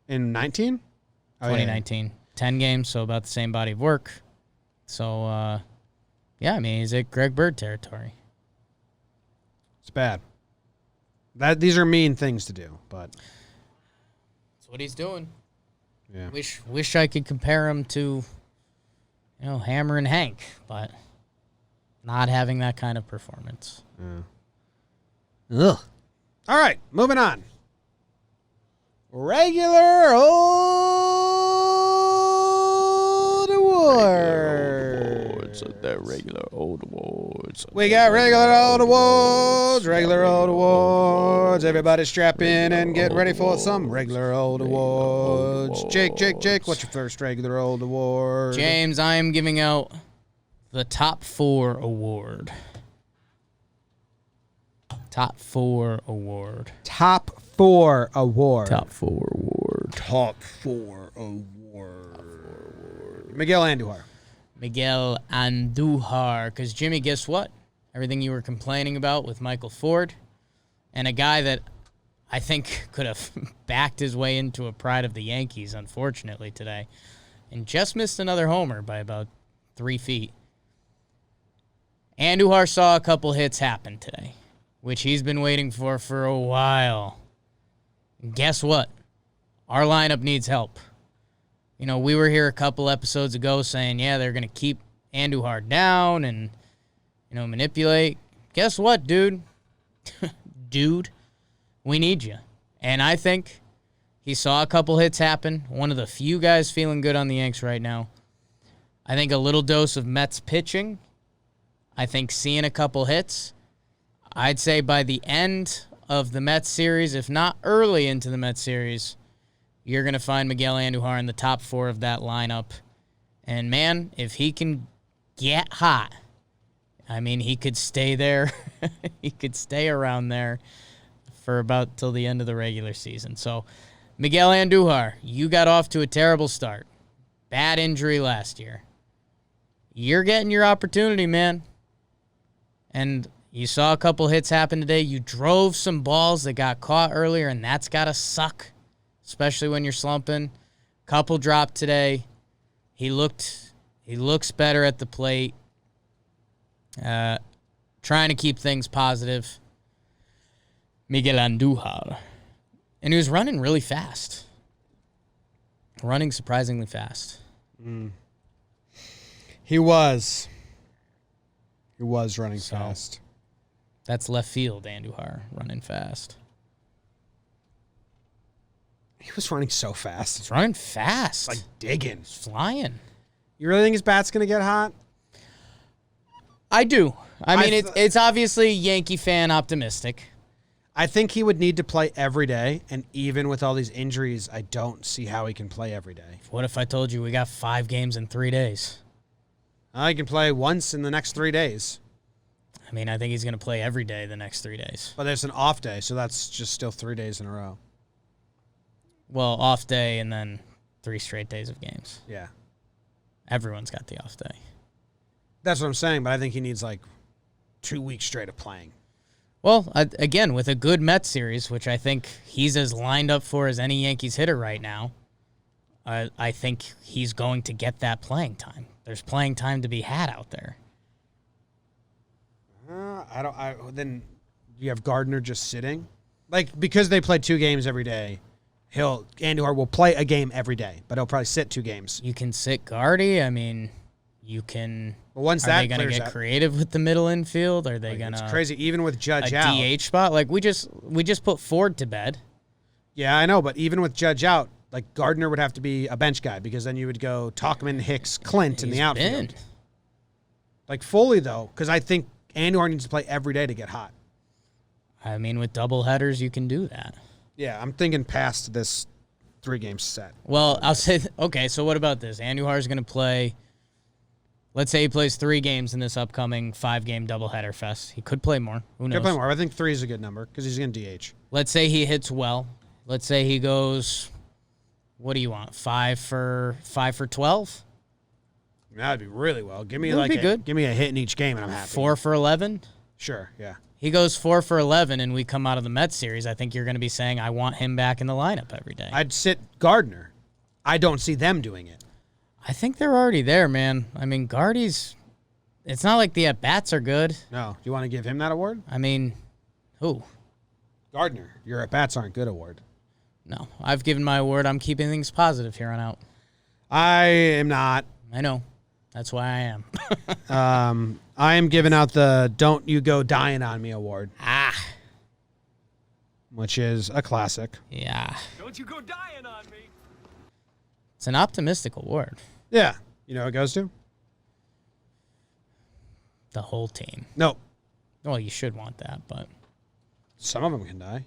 In 19? 2019. 10 games, so about the same body of work. So, yeah, I mean, he's at Greg Bird territory. It's bad. These are mean things to do, but That's what he's doing. yeah. Wish I could compare him to, Hammer and Hank, but not having that kind of performance. Ugh. All right, moving on. Regular old awards. The regular old awards. We got regular old awards. Everybody strap in and get ready for some regular old awards. Jake, what's your first regular old award? James, I am giving out the Top 4 award. Top 4 award. Top 4 award. Top 4 award. Top 4 award. Miguel Andujar. Miguel Andujar. Because, Jimmy, guess what? Everything you were complaining about with Michael Ford, and a guy that I think could have backed his way into a pride of the Yankees, unfortunately, today, and just missed another homer by about 3 feet. Andujar saw a couple hits happen today, which he's been waiting for a while. And guess what? Our lineup needs help. We were here a couple episodes ago saying, yeah, they're going to keep Andujar down and, manipulate. Guess what, dude? Dude, we need you. And I think he saw a couple hits happen. One of the few guys feeling good on the Yanks right now. I think a little dose of Mets pitching. I think seeing a couple hits. I'd say by the end of the Mets series, if not early into the Mets series, you're going to find Miguel Andujar in the top 4 of that lineup. And, man, if he can get hot, I mean, he could stay there. He could stay around there for about till the end of the regular season. So, Miguel Andujar, you got off to a terrible start. Bad injury last year. You're getting your opportunity, man. And you saw a couple hits happen today. You drove some balls that got caught earlier, and that's got to suck, especially when you're slumping. Couple dropped today. He looks better at the plate. Trying to keep things positive. Miguel Andujar. And he was running really fast. Running surprisingly fast. He was. He was running fast. That's left field, Andujar, running fast. He was running so fast. He's running fast. Like digging. He's flying. You really think his bat's going to get hot? I do. I mean, it's obviously Yankee fan optimistic. I think he would need to play every day, and even with all these injuries, I don't see how he can play every day. What if I told you we got 5 games in 3 days? I can play once in the next 3 days. I mean, I think he's going to play every day the next 3 days. But there's an off day, so that's just still 3 days in a row. Well, off day and then 3 straight days of games. Yeah. Everyone's got the off day. That's what I'm saying, but I think he needs like 2 weeks straight of playing. Well, again, with a good Mets series, which I think he's as lined up for as any Yankees hitter right now, I think he's going to get that playing time. There's playing time to be had out there. Then you have Gardner just sitting, like because they play 2 games every day. Andujar will play a game every day, but he'll probably sit 2 games. You can sit Gardy. I mean, you can. But once are that they going to clears get out, creative with the middle infield? Are they going to? It's crazy. Even with Judge a out, DH spot. Like we just put Ford to bed. Yeah, I know, but even with Judge out, like Gardner would have to be a bench guy because then you would go Talkin, Hicks, Clint in the outfield. Been. Like fully though, because I think Andujar needs to play every day to get hot. I mean, with doubleheaders, you can do that. Yeah, I'm thinking past this 3-game set. Well, I'll say, okay, so what about this? Andujar is going to play, let's say he plays 3 games in this upcoming 5-game doubleheader fest. He could play more. Who knows? Could play more. I think 3 is a good number because he's going to DH. Let's say he hits well. Let's say he goes, what do you want, 5 for 12? That'd be really well. Give me give me a hit in each game and I'm happy. 4 for 11? Sure, yeah. He goes 4 for 11 and we come out of the Mets series. I think you're going to be saying, I want him back in the lineup every day. I'd sit Gardner. I don't see them doing it. I think they're already there, man. I mean, Gardy's, it's not like the at-bats are good. No. Do you want to give him that award? I mean, who? Gardner. Your at-bats aren't good award. No. I've given my award. I'm keeping things positive here on out. I am not. I know. That's why I am. I am giving out the Don't You Go Dying on Me award. Which is a classic. Yeah. Don't you go dying on me. It's an optimistic award. Yeah. You know who it goes to? The whole team. No. Well, you should want that, but. Some of them can die.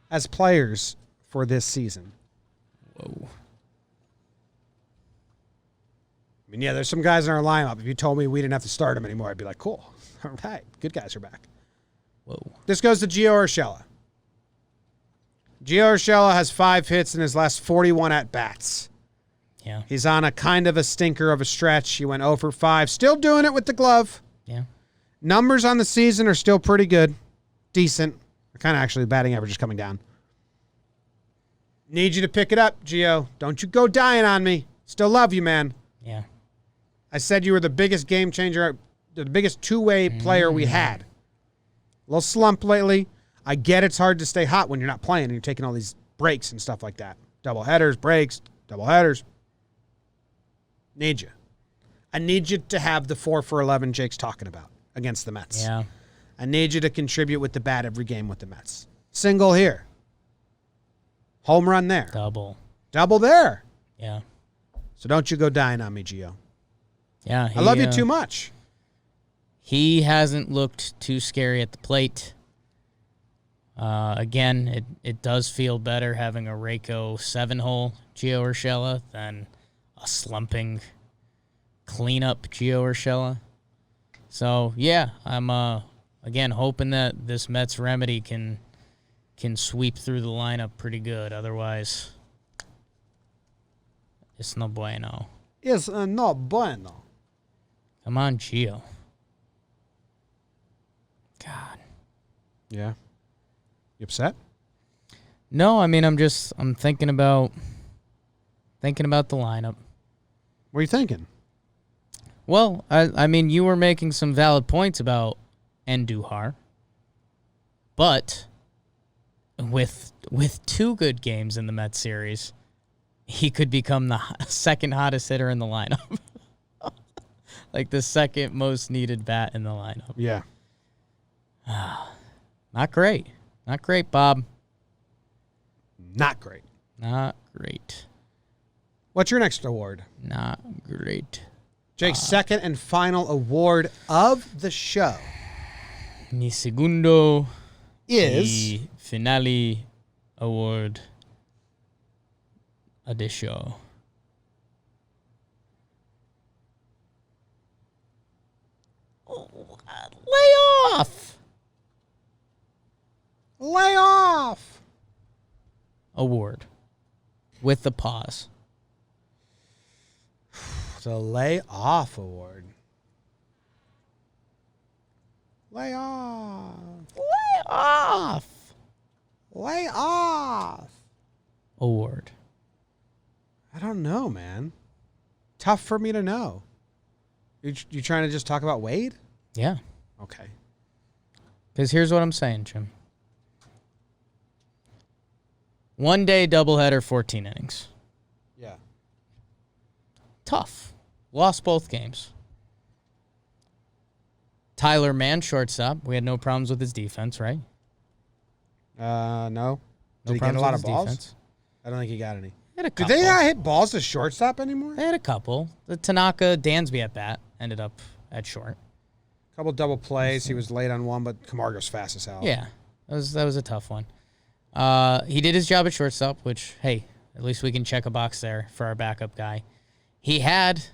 As players for this season. Whoa. I mean, yeah, there's some guys in our lineup. If you told me we didn't have to start them anymore, I'd be like, cool. All right. Good guys are back. Whoa. This goes to Gio Urshela. Gio Urshela has 5 hits in his last 41 at-bats. Yeah. He's on a kind of a stinker of a stretch. He went 0 for 5. Still doing it with the glove. Yeah. Numbers on the season are still pretty good. Decent. Kind of actually the batting average is coming down. Need you to pick it up, Gio. Don't you go dying on me. Still love you, man. Yeah. I said you were the biggest game changer, the biggest two-way player we had. A little slump lately. I get it's hard to stay hot when you're not playing and you're taking all these breaks and stuff like that. Double headers, breaks, double headers. Need you. I need you to have the 4 for 11 Jake's talking about against the Mets. Yeah. I need you to contribute with the bat every game with the Mets. Single here. Home run there. Double. Double there. Yeah. So don't you go dying on me, Gio. Yeah. I love you too much. He hasn't looked too scary at the plate. Again, it does feel better having a Reiko 7-hole Gio Urshela than a slumping cleanup Gio Urshela. So, yeah, I'm again hoping that this Mets remedy can can sweep through the lineup pretty good. Otherwise, it's no bueno. It's no bueno. Come on, Gio. God. Yeah. You upset? No, I mean I'm thinking about the lineup. What are you thinking? Well, I mean you were making some valid points about Andujar, but with 2 good games in the Mets series, he could become the second hottest hitter in the lineup. Like the second most needed bat in the lineup. Yeah. Not great. Not great, Bob. Not great. Not great. What's your next award? Not great. Jake's second and final award of the show Mi segundo is y finale award of the show. Layoff layoff. award with the pause. The layoff award. Layoff. Layoff Layoff. award. I don't know, man. Tough for me to know. You trying to just talk about Wade? Yeah. Okay. Because here's what I'm saying, Jim. 1 day doubleheader, 14 innings. Yeah. Tough. Lost both games. Tyler Mann, shortstop. We had no problems with his defense, right? No. No Did he get problems a lot with of his balls? defense. I don't think he got any. They had a Did couple. they not hit balls to shortstop anymore? They had a couple. The Tanaka, Dansby at bat, ended up at short. Couple double plays. He was late on one, but Camargo's fast as hell. Yeah, that was a tough one. He did his job at shortstop, which, hey, at least we can check a box there for our backup guy. He had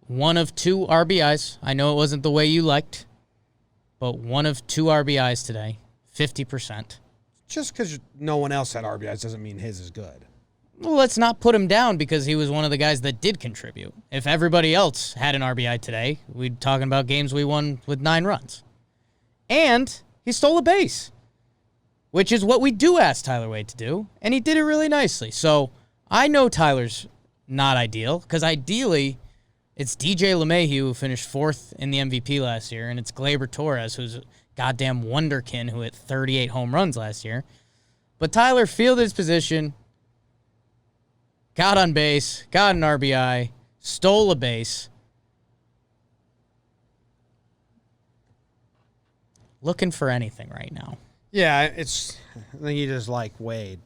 1 of 2 RBIs. I know it wasn't the way you liked, but 1 of 2 RBIs today, 50%. Just because no one else had RBIs doesn't mean his is good. Well, let's not put him down because he was one of the guys that did contribute. If everybody else had an RBI today, we'd talking about games we won with 9 runs. And he stole a base, which is what we do ask Tyler Wade to do, and he did it really nicely. So I know Tyler's not ideal because ideally it's DJ LeMahieu who finished 4th in the MVP last year, and it's Gleyber Torres who's a goddamn wonderkin who hit 38 home runs last year. But Tyler fielded his position, got on base, got an RBI, stole a base. Looking for anything right now. Yeah, I think he just like Wade.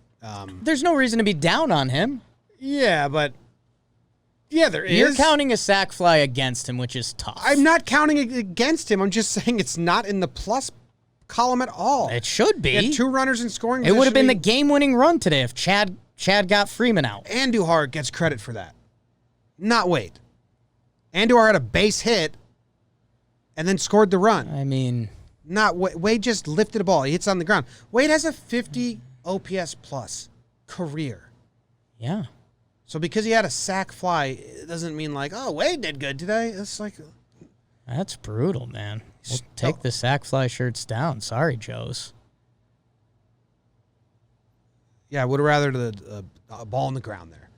There's no reason to be down on him. Yeah, but yeah, there is. You're counting a sac fly against him, which is tough. I'm not counting it against him. I'm just saying it's not in the plus column at all. It should be. He had 2 runners in scoring It position. would have been the game-winning run today if Chad got Freeman out. Andujar gets credit for that. Not Wade. Andujar had a base hit and then scored the run. I mean, Not Wade. Wade just lifted a ball. He hits on the ground. Wade has a 50 OPS plus career. yeah. So because he had a sac fly, it doesn't mean like, oh, Wade did good today. It's like, That's brutal, man. We'll take the sac fly shirts down. Sorry, Joes. yeah, I would have rather a ball on the ground there.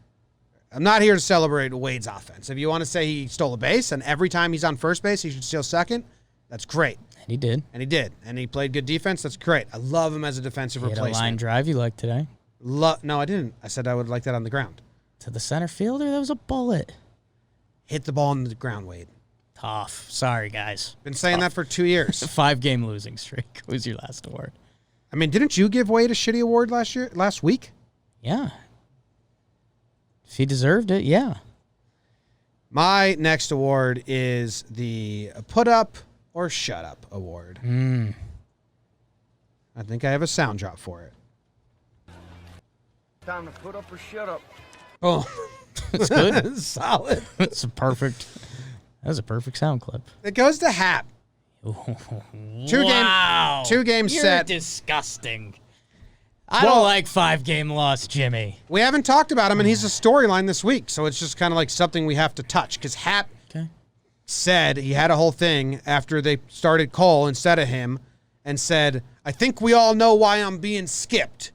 I'm not here to celebrate Wade's offense. If you want to say he stole a base and every time he's on first base, he should steal second, that's great. And he did. And he did. And he played good defense. That's great. I love him as a defensive He had a replacement. line drive you liked today. No, I didn't. I said I would like that on the ground. To the center fielder, that was a bullet. Hit the ball on the ground, Wade. Tough. Sorry, guys. Been saying that for 2 years. 5-game losing streak was your last award. I mean, didn't you give Wade a shitty award last week? Yeah. If he deserved it, yeah. My next award is the Put Up or Shut Up award. I think I have a sound drop for it. Time to put up or shut up. Oh, It's good. solid. That was a perfect sound clip. It goes to Hap. Wow. Two game You're set. disgusting. I don't like 5-game loss, Jimmy. We haven't talked about him, and he's a storyline this week, so it's just kind of like something we have to touch. Because Hap said he had a whole thing after they started Cole instead of him and said, I think we all know why I'm being skipped,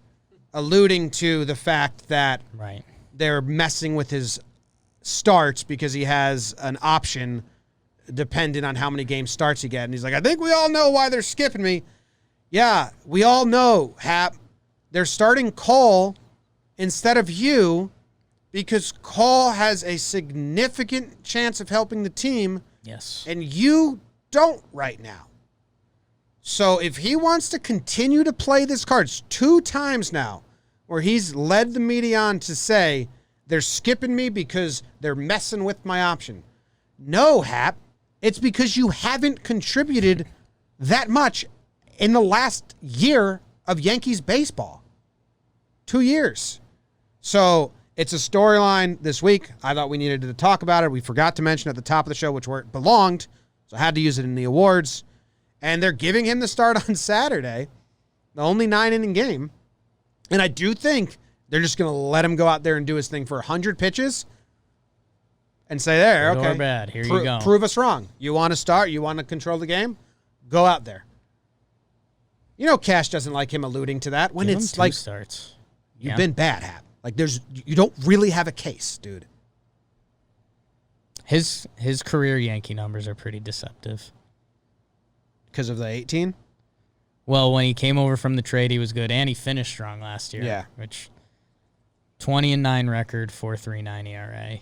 alluding to the fact that they're messing with his starts because he has an option depending on how many game starts he gets. And he's like, I think we all know why they're skipping me. Yeah, we all know, Hap. They're starting Cole instead of you because Cole has a significant chance of helping the team. Yes. And you don't right now. So if he wants to continue to play this card, it's 2 times now where he's led the media on to say they're skipping me because they're messing with my option. No, Hap. It's because you haven't contributed that much in the last year of Yankees baseball. 2 years. So it's a storyline this week. I thought we needed to talk about it. We forgot to mention at the top of the show, which where it belonged. So I had to use it in the awards. And they're giving him the start on Saturday, the only 9-inning game. And I do think they're just going to let him go out there and do his thing for 100 pitches and say, there, Good okay. or bad. Here you go. Prove us wrong. You want to start? You want to control the game? Go out there. You know Cash doesn't like him alluding to that. When Give it's him 2 like, starts. you've been bad, Hap. Like, you don't really have a case, dude. His career Yankee numbers are pretty deceptive. Because of the 18? Well, when he came over from the trade, he was good, and he finished strong last year. Yeah. Which 20-9 record, 4.39 ERA,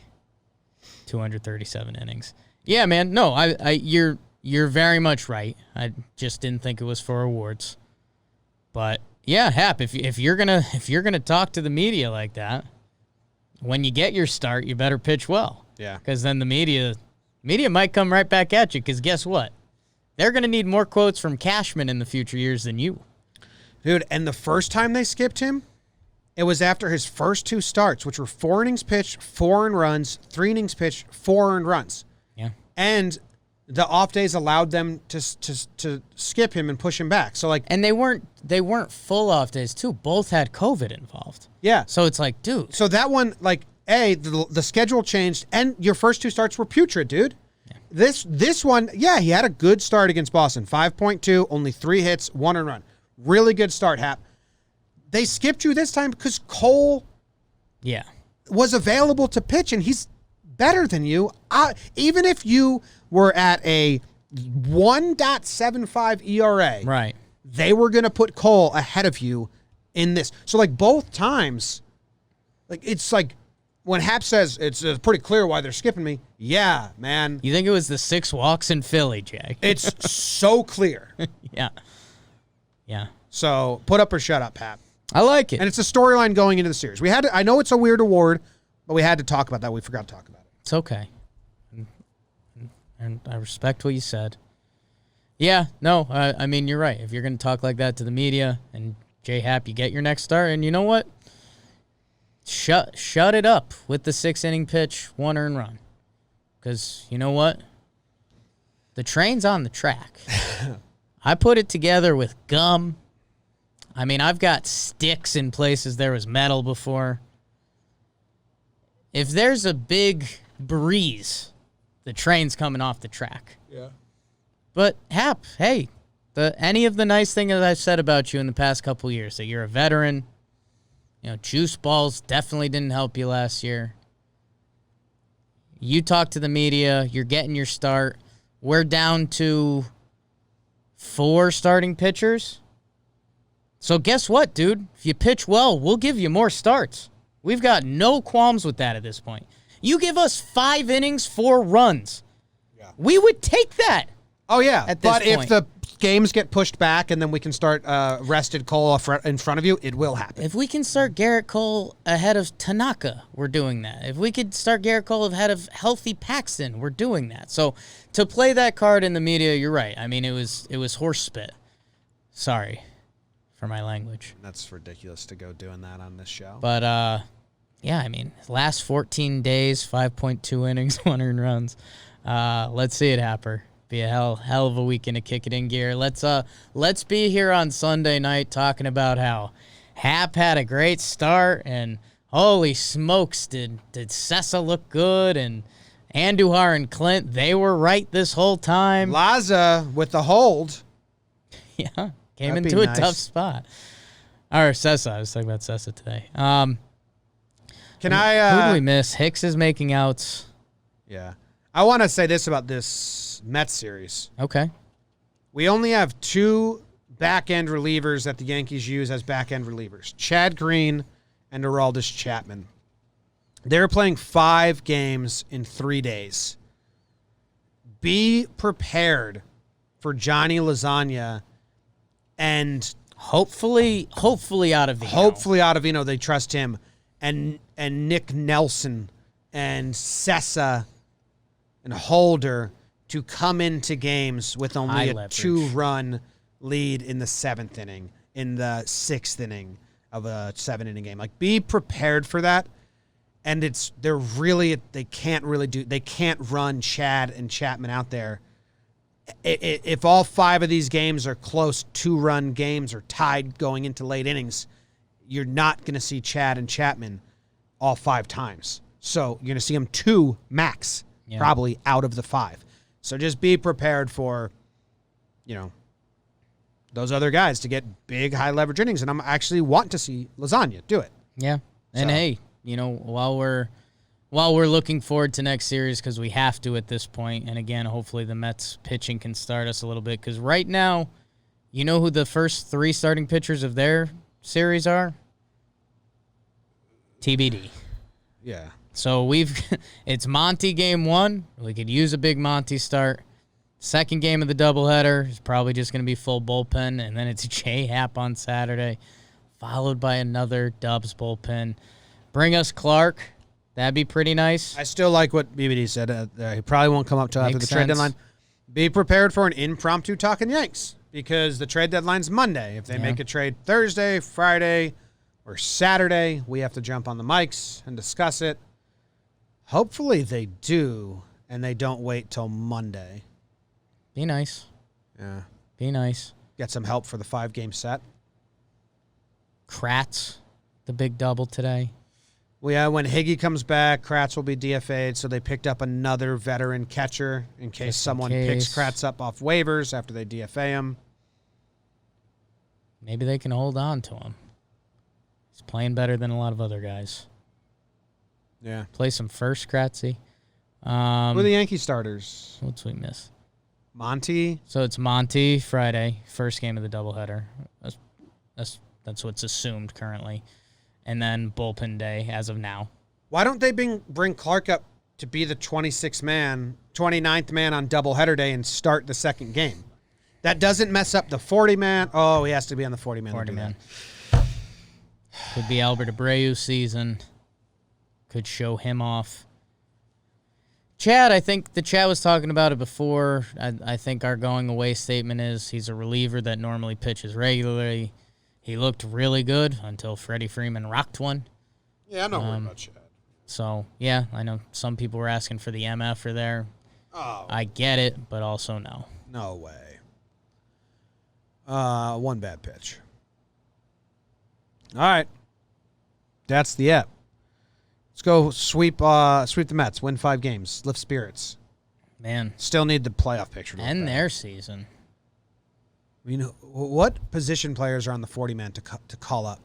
237 innings. Yeah, man. No, you're very much right. I just didn't think it was for awards. But yeah, Hap, if you're gonna talk to the media like that, when you get your start, you better pitch well. Yeah. Because then the media might come right back at you. Because guess what? They're gonna need more quotes from Cashman in the future years than you. Dude, and the first time they skipped him, it was after his first 2 starts, which were 4 innings pitched, 4 earned runs, 3 innings pitched, 4 earned runs. Yeah. And the off days allowed them to skip him and push him back. So like, And they weren't full off days too. Both had COVID involved. yeah. So it's like, dude. So that one, like, the schedule changed, and your first 2 starts were putrid, dude. Yeah. This one, yeah, he had a good start against Boston. 5.2, only 3 hits, 1 earned run. Really good start, Hap. They skipped you this time because Cole was available to pitch, and he's better than you. Even if you were at a 1.75 ERA, Right. they were going to put Cole ahead of you in this. So, like, both times, like, it's like when Hap says it's pretty clear why they're skipping me. Yeah, man. You think it was the 6 walks in Philly, Jay? It's so clear. Yeah. Yeah. So, put up or shut up, Hap. I like it. And it's a storyline going into the series. We had to, I know it's a weird award, but we had to talk about that. We forgot to talk about it. It's okay. And I respect what you said. Yeah, no, I mean, you're right. If you're going to talk like that to the media and J-Hap, you get your next start, and you know what? Shut it up with the 6-inning pitch, 1 earned run. Because you know what? The train's on the track. I put it together with gum. I mean, I've got sticks in places there was metal before. If there's a big breeze, the train's coming off the track. Yeah. But, Hap, hey, any of the nice things that I've said about you in the past couple years, that you're a veteran, you know, juice balls definitely didn't help you last year. You talk to the media, you're getting your start. We're down to 4 starting pitchers. So guess what, dude? If you pitch well, we'll give you more starts. We've got no qualms with that at this point. You give us 5 innings, 4 runs. Yeah. We would take that. Oh, yeah. At this but point. if the games get pushed back and then we can start rested Cole in front of you, it will happen. If we can start Gerrit Cole ahead of Tanaka, we're doing that. If we could start Gerrit Cole ahead of healthy Paxton, we're doing that. So to play that card in the media, you're right. I mean, it was horse spit. Sorry for my language. That's ridiculous to go doing that on this show. But, yeah, I mean, last 14 days, 5.2 innings, 1 earned runs. Let's see it, Happer. Be a hell of a weekend to kick it in gear. Let's be here on Sunday night talking about how Hap had a great start and holy smokes, did Sessa look good, and Andujar and Clint, they were right this whole time. Laza with the hold. Yeah, came That'd into be a nice. tough spot. Or Sessa, I was talking about Sessa today. Can Who do I? we miss? Hicks is making outs. Yeah. I want to say this about this Mets series. Okay. We only have 2 back-end relievers that the Yankees use as back-end relievers. Chad Green and Aroldis Chapman. They're playing 5 games in 3 days. Be prepared for Johnny Lasagna and Hopefully out of Vino. hopefully Ottavino, they trust him, and Nick Nelson and Sessa and Holder to come into games with only High a leverage. 2-run lead in the 7th inning, in the 6th inning of a 7-inning game. Like, be prepared for that. And they can't run Chad and Chapman out there. If all 5 of these games are close 2-run games or tied going into late innings, you're not going to see Chad and Chapman all 5 times. So you're going to see them 2 max, probably out of the 5. So just be prepared for, those other guys to get big, high leverage innings. And I'm actually wanting to see Lasagna do it. Yeah. And So- hey, while we're looking forward to next series, because we have to at this point, and again, hopefully the Mets pitching can start us a little bit, because right now, you know who the first 3 starting pitchers of their series are? TBD. Yeah. So it's Monty game 1. We could use a big Monty start. Second game of the doubleheader is probably just going to be full bullpen, and then it's J Hap on Saturday, followed by another Dubs bullpen. Bring us Clark. That'd be pretty nice. I still like what BBD said. He probably won't come up till after the Makes trade sense. deadline. Be prepared for an impromptu Talkin Yanks, because the trade deadline's Monday. If they make a trade Thursday, Friday, or Saturday, we have to jump on the mics and discuss it. Hopefully they do, and they don't wait till Monday. Be nice. Yeah. Be nice. Get some help for the 5-game set. Kratz, the big double today. Well, yeah, when Higgy comes back, Kratz will be DFA'd, so they picked up another veteran catcher in case Just in someone case. picks Kratz up off waivers after they DFA him. Maybe they can hold on to him. He's playing better than a lot of other guys. Yeah. Play some first, Kratzy. Who are the Yankee starters? What's we miss? Monty. So it's Monty Friday, first game of the doubleheader. That's what's assumed currently, and then bullpen day as of now. Why don't they bring Clark up to be the 29th man on doubleheader day and start the second game? That doesn't mess up the 40-man. Oh, he has to be on the 40-man. 40-man. Could be Albert Abreu season. Could show him off. Chad, I think the chat was talking about it before. I think our going away statement is he's a reliever that normally pitches regularly. He looked really good until Freddie Freeman rocked one. Yeah, I'm not worried about Chad. So, yeah, I know some people were asking for the MFer there. Oh, I get it, but also no. no way. 1 bad pitch. All right. That's the app. Let's go sweep the Mets, win 5 games, lift spirits. Man, Still need the playoff picture to look end better. their season. What position players are on the 40-man to call up?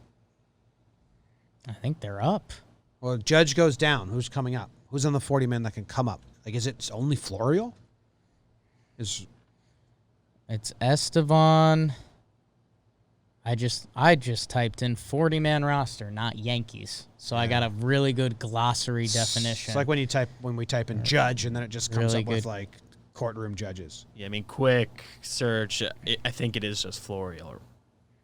I think they're up. Well, Judge goes down. Who's coming up? Who's on the 40-man that can come up? Like, is it only Florial? It's Estevan. I just typed in 40-man roster, not Yankees. So I got a really good glossary definition. It's like when we type in Judge, and then it just comes Really up with good. like courtroom judges. Yeah, I mean, quick search. I think it is just Florial.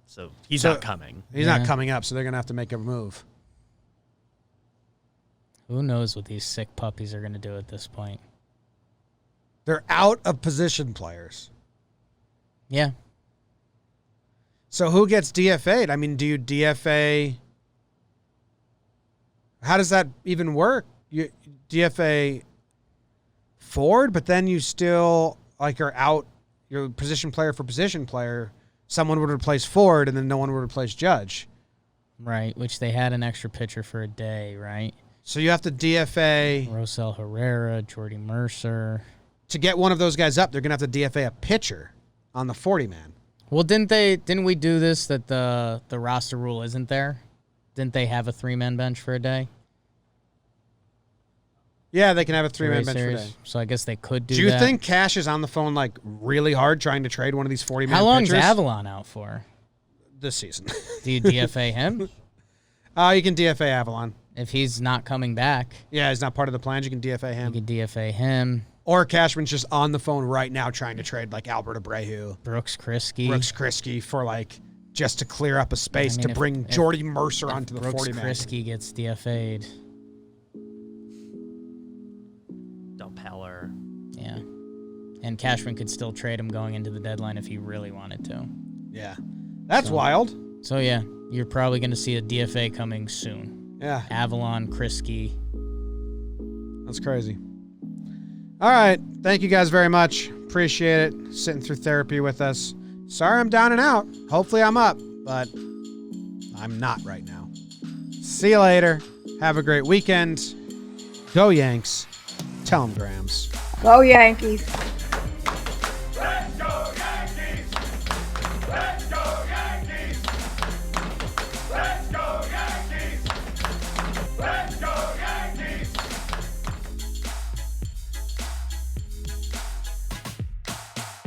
So he's So- not coming. He's Yeah. not coming up, so they're gonna have to make a move. Who knows what these sick puppies are going to do at this point? They're out of position players. Yeah. So who gets DFA'd? I mean, do you DFA? How does that even work? You DFA Ford, but then you still like are out, your position player for position player, someone would replace Ford and then no one would replace Judge. Right, which they had an extra pitcher for a day, right? So you have to DFA. Rosell Herrera, Jordy Mercer. To get one of those guys up, they're going to have to DFA a pitcher on the 40-man. Well, didn't we do this that the roster rule isn't there? Didn't they have a 3-man bench for a day? Yeah, they can have a 3-man bench for a day. So I guess they could do that. Do you think Cash is on the phone like really hard trying to trade one of these 40-man pitchers? How long is Avalon out for? This season. Do you DFA him? You can DFA Avalon. If he's not coming back. Yeah, he's not part of the plans. You can DFA him. You can DFA him. Or Cashman's just on the phone right now trying to trade like Albert Abreu. Brooks Kriske for like just to clear up a space to bring Jordy Mercer onto the 40-man. Brooks Kriske gets DFA'd. Dumpeller. Yeah. And Cashman could still trade him going into the deadline if he really wanted to. Yeah. That's wild. So, yeah, you're probably going to see a DFA coming soon. Yeah. Avalon, Kriske. That's crazy. All right. Thank you guys very much. Appreciate it. Sitting through therapy with us. Sorry I'm down and out. Hopefully I'm up, but I'm not right now. See you later. Have a great weekend. Go Yanks. Tell them Grams. Go Yankees.